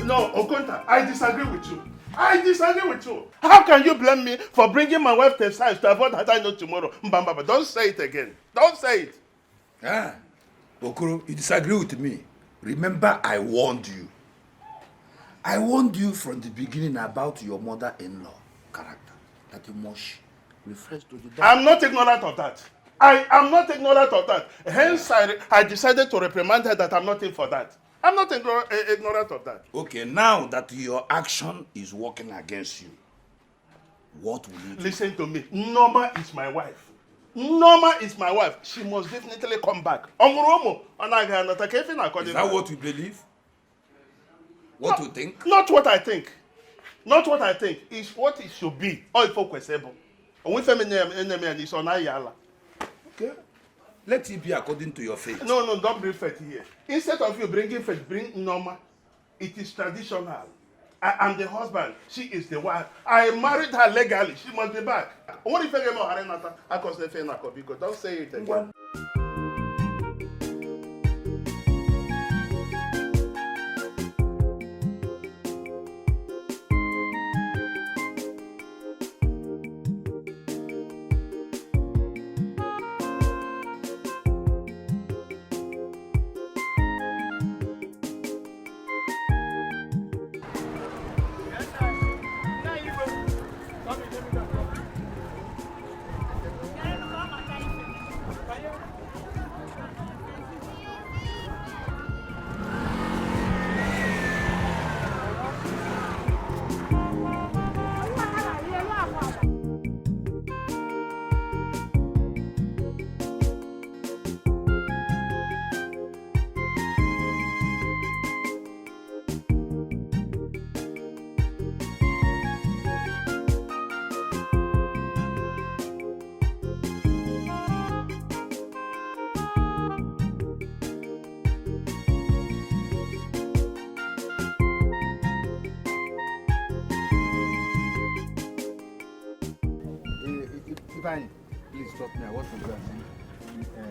No, Okonta, I disagree with you. How can you blame me for bringing my wife to science to avoid that I know tomorrow? Mbamba, don't say it again. Don't say it. Okoro, you disagree with me. Remember, I warned you. I warned you from the beginning about your mother-in-law character. That you must refresh to the I'm not ignorant of that. I am not ignorant of that. Hence, I decided to reprimand her that I'm not in for that. I'm not ignorant of that. Okay, now that your action is working against you, what will you do? Listen to me. Norma is my wife. Norma is my wife. She must definitely come back. Is that what you believe? What you think? Not what I think. Not what I think. It's what it should be. Okay. Let it be according to your faith. No, don't bring faith here. Instead of you bringing faith, bring Norma. It is traditional. I am the husband. She is the wife. I married her legally. She must be back. What if I get more? Don't say it again. Please stop me. I want to go and see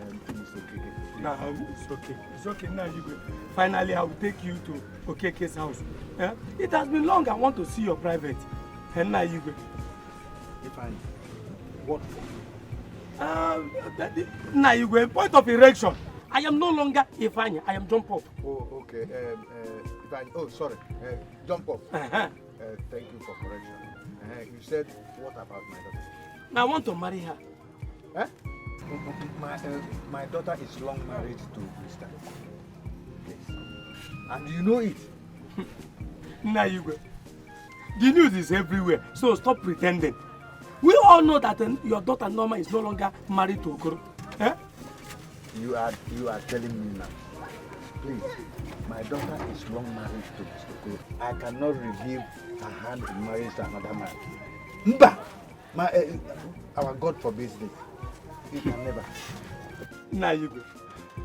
Mr. Keke. Nah, it's okay. It's okay. Now you go. Finally, I will take you to Okeke's house. Eh? It has been long. I want to see your private. And now you go. If I what? Now you go. Point of erection. I am no longer Ifeanyi. I am Jump Up. Oh, okay. Ifeanyi. Oh, sorry. Jump Up. Thank you for correction. You said what about my daughter? I want to marry her. Eh? My daughter is long married to Mr. Yes. And you know it. Now you go. The news is everywhere, so stop pretending. We all know that your daughter Norma is no longer married to Okoro. Eh? You are telling me now. Please, my daughter is long married to Mr. Okoro. I cannot reveal her hand in marriage to another man. Mba! Our God forbids this. You can never. Now you go.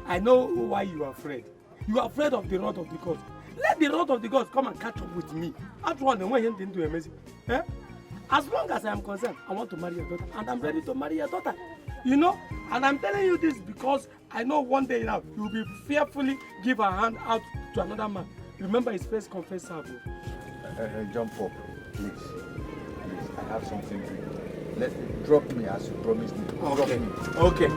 I know why you are afraid. You are afraid of the wrath of the gods. Let the wrath of the gods come and catch up with me. After one, they want him to do a message. Eh? As long as I am concerned, I want to marry your daughter, and I'm ready to marry your daughter. You know, and I'm telling you this because I know one day now you will be fearfully give her hand out to another man. Remember his first confessor. Jump up, please. Please, I have something to you. Drop me as you promised me. Okay. Drop me. Okay.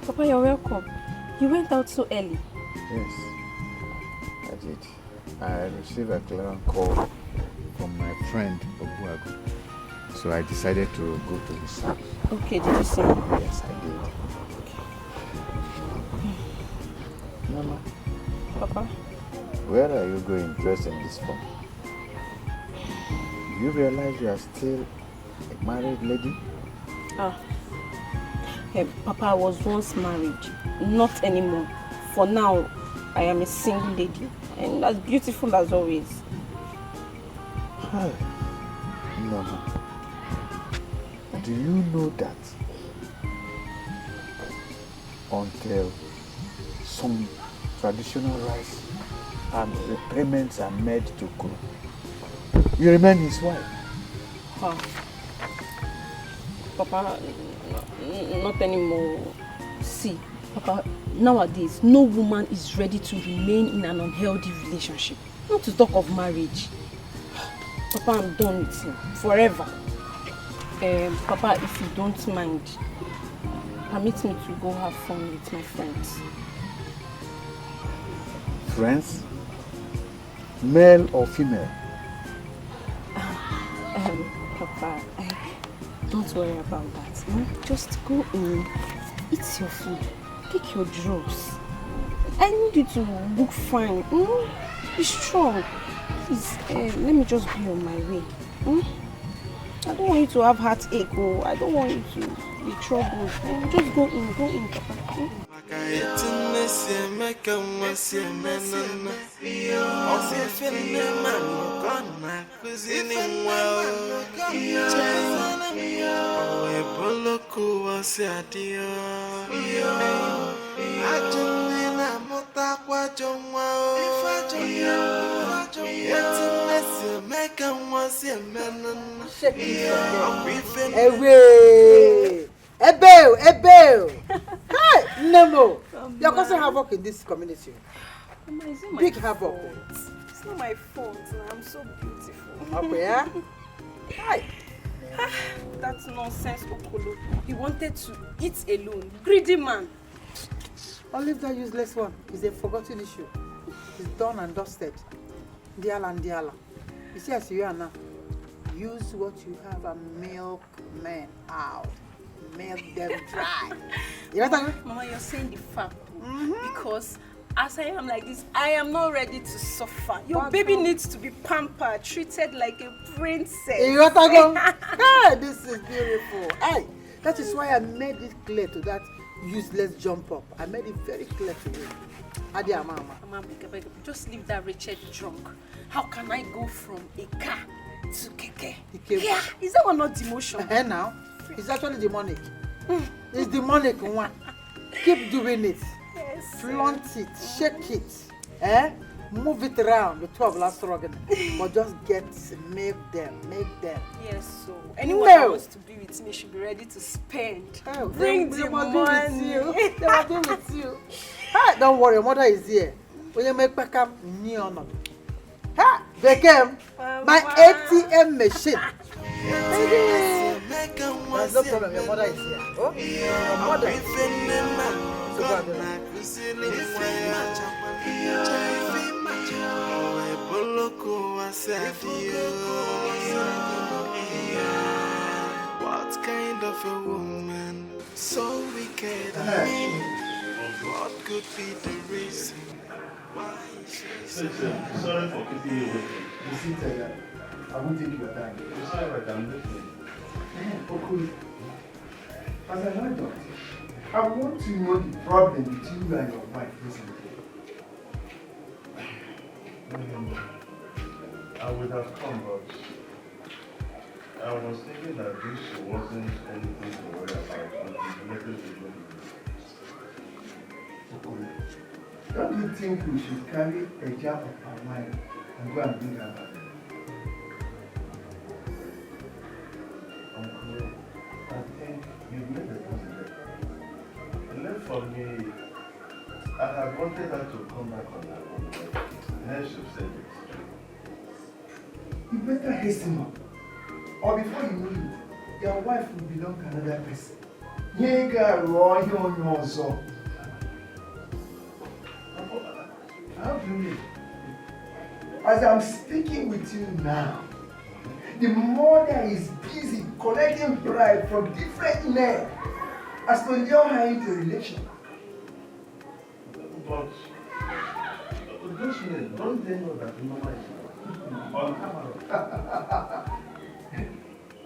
Papa, you're welcome. You went out so early. Yes, I did. I received a clear call from my friend Obio, so I decided to go to his house. Okay, did you see him? Yes, I did. Mama. Papa? Where are you going dressed in this form? Do you realize you are still a married lady? Hey, Papa, I was once married. Not anymore. For now, I am a single lady. And as beautiful as always. Hi. Mama. Do you know that until some traditional rites and repayments are made to Kuru, you remain his wife? Papa, not anymore. See, Papa, nowadays, no woman is ready to remain in an unhealthy relationship. Not to talk of marriage. Papa, I'm done with him. Forever. Papa, if you don't mind, permit me to go have fun with my friends. Friends? Male or female? Papa, don't worry about that. Just go in, eat your food, take your drugs. I need you to look fine. Be strong. Please, let me just be on my way. I don't want you to have heartache. I don't want you to be troubled. Just go in, Papa. Ebeo! Hi, Nemo! You're causing havoc in this community. Mama, is it my Big fault? havoc. It's not my fault. I'm so beautiful. Okay, yeah? Hi. That's nonsense, Okolo. He wanted to eat alone. Greedy man. I'll leave that useless one. It's a forgotten issue. It's done and dusted. Diala and Diala. You see, as you are now, use what you have and milk men out. Make them try. You know what? Mama, you're saying the fact. Because as I am like this, I am not ready to suffer. Your baby needs to be pampered, treated like a princess. You know what? Hey, this is beautiful. Hey, that is why I made it clear to that useless jump up. I made it very clear to you. Adia, Mama. Mama, just leave that wretched drunk. How can I go from a car to keke? Yeah, is that one not demotion? Now, it's actually demonic. It's demonic one. Keep doing it. Yes. Flaunt it, shake it, move it around. The 12 last struggling, but just make them. Yes, so anyone that wants to be with me should be ready to spend. Bring the money. They will be with you. Hey, don't worry, your mother is here. When you make back up, ha, they came. My ATM machine. There's no problem, your mother is here. Oh, your mother. What kind of a woman, so wicked? What could be the reason why she's Sorry for keeping you waiting. You see, Tiger, I won't take your time. It's all right, I'm listening. Okay. As an adult, I want to know the problem between you and your wife recently. I would have come, but I was thinking that this wasn't anything to worry about related to you. Don't you think we should carry a jar of our wine and go and bring her back? Uncle, I think you've made a mistake. Left for me, I had wanted her to come back on her own. Then she said it. You better hasten up. Or before you know it, your wife will belong to another person. You got raw, you know, so. How do you mean? As I'm speaking with you now, the mother is busy collecting bribe from different men as to lure her into a relation. But those men, don't they know that Mama is on camera?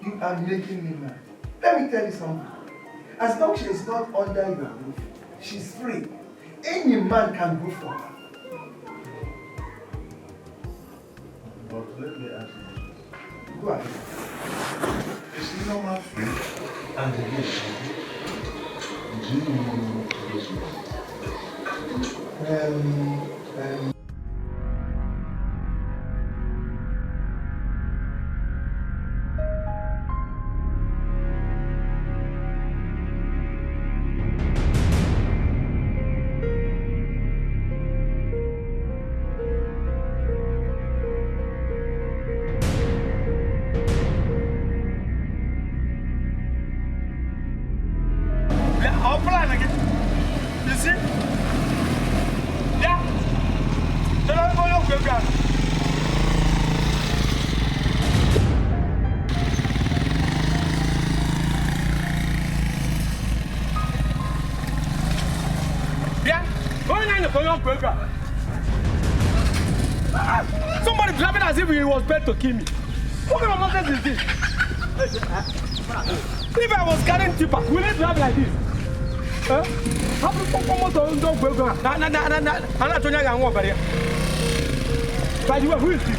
You are making me mad. Let me tell you something. As long as she is not under your roof, she's free. Any man can go for her. But let me ask you this. Go ahead. Is Norma free? And again, do you know this one? Somebody driving as if he was bent to kill me. What kind of nonsense is this? If I was carrying tipper, will it drive like this? Huh? How do you don't go? By the way, who is this?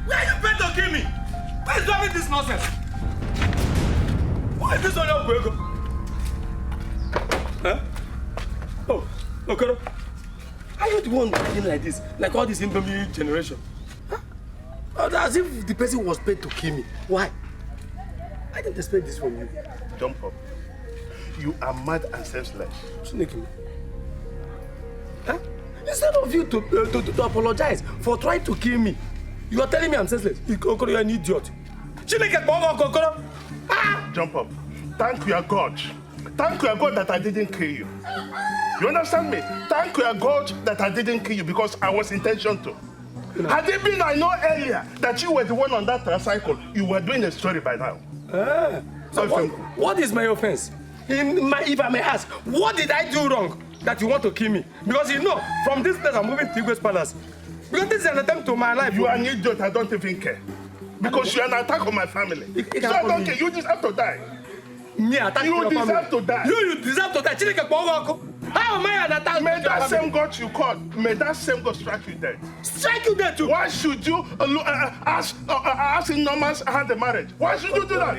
Where are you bent to kill me? Who is driving this nonsense? Who is this on your burger? Huh? Oh, okay. Are you the one acting like this? Like all this Indomie generation? Huh? As if the person was paid to kill me. Why? I didn't expect this from you. Jump up. You are mad and senseless. Sneaking. Huh? Instead of you to apologize for trying to kill me, you are telling me I'm senseless. You're an idiot. Jump up. Thank your God Thank your God that I didn't kill you. You understand me? Thank your God that I didn't kill you because I was intention to. Had it been I know earlier that you were the one on that tricycle, you were doing a story by now. So what is my offense? If I may ask, what did I do wrong that you want to kill me? Because you know, from this place I'm moving to Igwe's palace. Because this is an attempt to my life. You are an idiot, I don't even care. Because you are an attack on my family. So I don't care, you deserve to die. You deserve to die. You deserve to die. How am I an attack? May that same God you called, may that same God strike you dead. Strike you dead too? Why should you ask in Norma's hand the marriage? Why should you do that?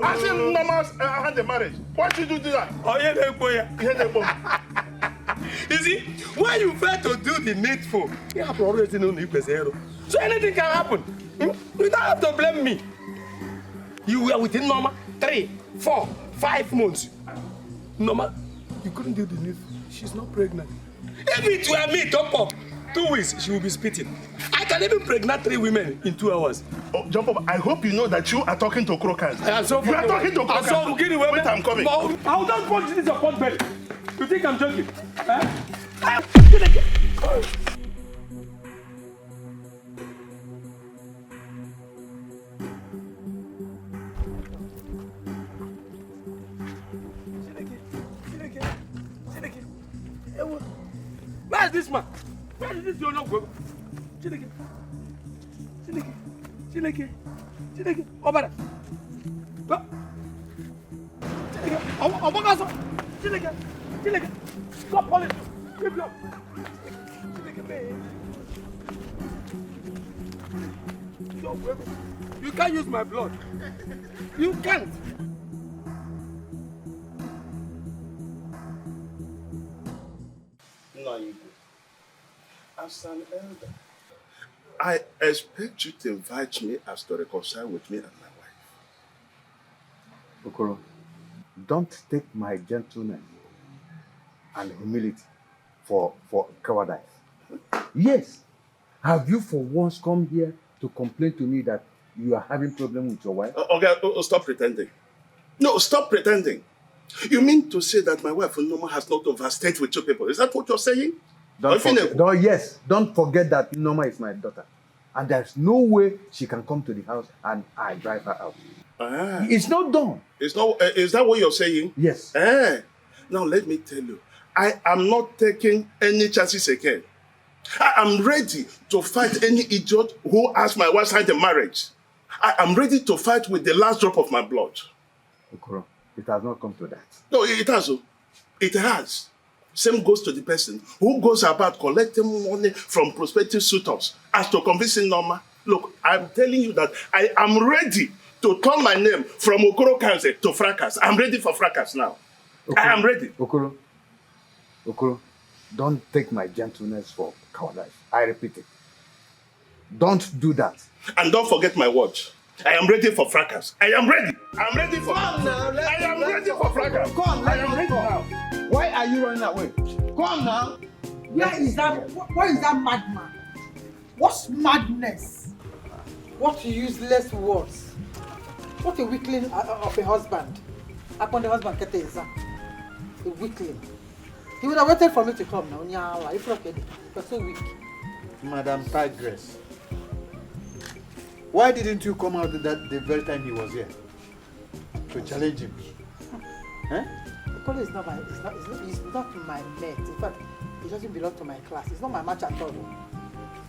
Ask in Norma's hand the marriage. Why should you do that? Oh, yeah. You see, when you fail to do the needful, you have already known you zero. So anything can happen. You don't have to blame me. You were within Norma 3, 4, 5 months. Norma, you couldn't do the needful. She's not pregnant. If it were me, jump up. 2 weeks, she will be spitting. I can even pregnant 3 women in 2 hours. Oh, jump up. I hope you know that you are talking to crocus. You are talking to crocus. Wait, I'm coming. I'll just punch this your pot belly. You think I'm joking? Where is this man? Where is this your young boy? Chinenye. Obara. Chinenye. Stop calling. Keep up. You can't use my blood. You can't. No, you do. As an elder, I expect you to invite me as to reconcile with me and my wife. Okoro, don't take my gentleness and humility for cowardice. Yes, have you for once come here to complain to me that you are having problem with your wife? Okay, stop pretending. No, stop pretending. You mean to say that my wife Noma has not overstayed with 2 people? Is that what you're saying? Don't forget that Noma is my daughter. And there's no way she can come to the house and I drive her out. It's not done. It's not. Is that what you're saying? Yes. Now let me tell you, I am not taking any chances again. I am ready to fight any idiot who asks my wife's hand in marriage. I am ready to fight with the last drop of my blood. Okoro, it has not come to that. No, it has. It has. Same goes to the person who goes about collecting money from prospective suitors as to convincing Norma. Look, I'm telling you that I am ready to turn my name from Okoro Kanse to Fracas. I'm ready for Fracas now. Okoro, I am ready. Okoro, don't take my gentleness for cowardice. I repeat it. Don't do that. And don't forget my watch. I am ready for Fracas. I am ready. I'm ready for Fracas. I am ready for Fracas. Come, I am ready now. Why are you running away? Come now. Where is that madman? What's madness? What useless words? What a weakling of a husband. Upon the husband, a weakling. He would have waited for me to come now. If you're so weak. Madam Tigress, why didn't you come out the very time he was here to challenge him? Okoro is not my mate. In fact, he doesn't belong to my class. It's not my match at all.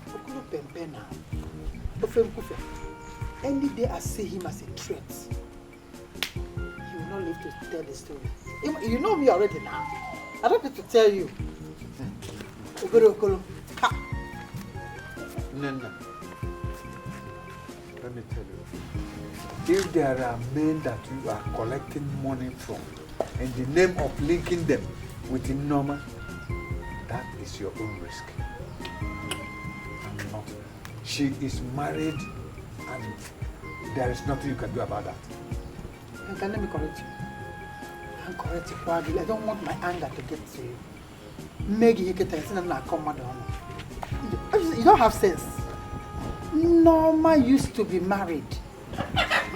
Okoro Pempe now. Any day I see him as a threat, he will not live to tell the story. You know me already now. I don't need to tell you. Okoro. Nana, let me tell you. If there are men that you are collecting money from, in the name of linking them with Noma, that is your own risk. I'm not. She is married and there is nothing you can do about that. Let me correct you. I'm correct you. I don't want my anger to get to you. Maggie, you don't have sense. Norma used to be married.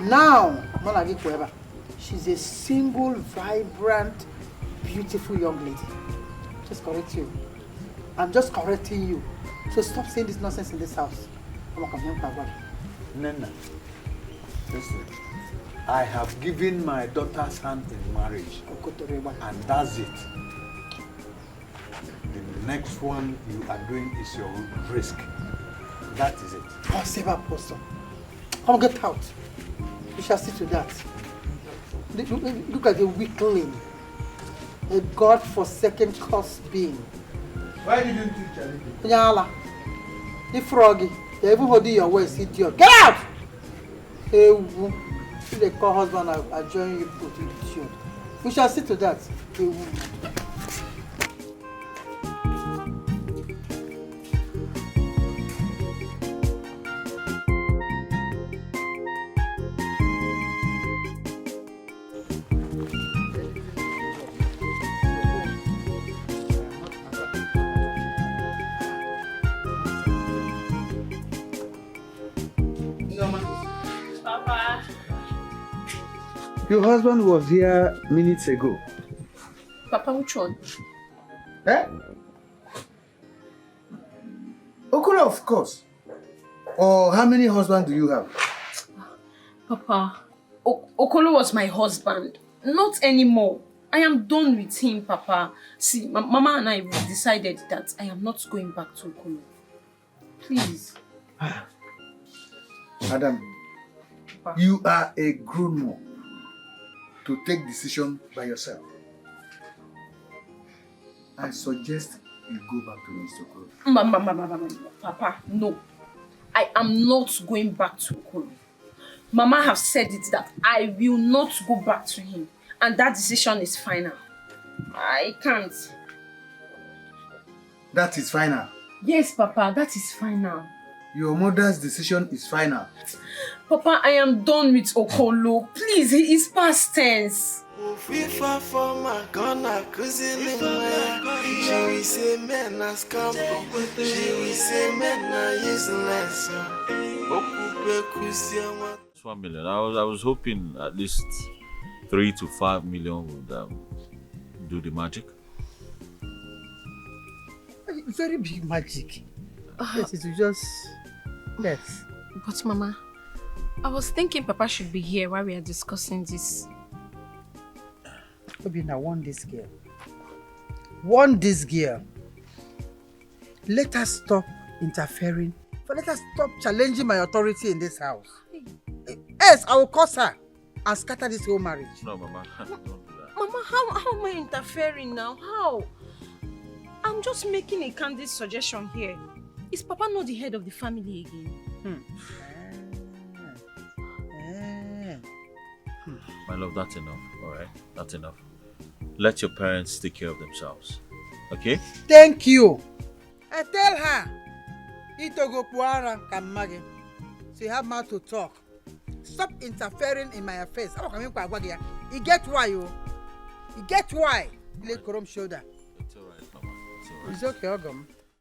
Now, She's a single, vibrant, beautiful young lady. Just correct you. I'm just correcting you. So stop saying this nonsense in this house. Nena, listen. I have given my daughter's hand in marriage. And that's it. The next one you are doing is your risk. That is it. Oh, save up, Apostle. Come get out. You shall see to that. Look at the weakling. A God-forsaken cursed being. Why did you do Charlie? Nyala. The froggy. They even hold your waist, idiot. Get out! Hey, if they call husband, I'll join you to idiot. We shall see to that. Hey, Papa. Your husband was here minutes ago. Papa, which one? Eh? Okoro, of course. Or how many husbands do you have? Papa, Okolo was my husband. Not anymore. I am done with him, Papa. See, Mama and I decided that I am not going back to Okolo. Please. Madam, you are a grown mom to take decision by yourself. I suggest you go back to Mr. Okoro. Papa, no. I am not going back to Okolo. Mama have said it that I will not go back to him. And that decision is final. I can't. That is final. Yes, Papa, that is final. Your mother's decision is final. Papa, I am done with Okolo. Please, he is past tense. She will say men are scum. She will say men are useless. 1 million. I was hoping at least 3 to 5 million would do the magic. Very big magic. Yes, it will just... Yes. But Mama, I was thinking Papa should be here while we are discussing this. Obio, now warn this girl. Warn this girl. Let us stop interfering. Let us stop challenging my authority in this house. Yes, I will curse her and scatter this whole marriage. No, Mama, don't do that. Mama, how am I interfering now? How? I'm just making a candid suggestion here. Is Papa not the head of the family again? My love, that's enough, alright? That's enough. Let your parents take care of themselves, okay? Thank you. I tell her, Itogo Puara Kamage. So you have mouth to talk. Stop interfering in my affairs. You get why, you? You get why? Let Korom shoulder. It's alright, Mama. It's alright. It's okay, Ogum.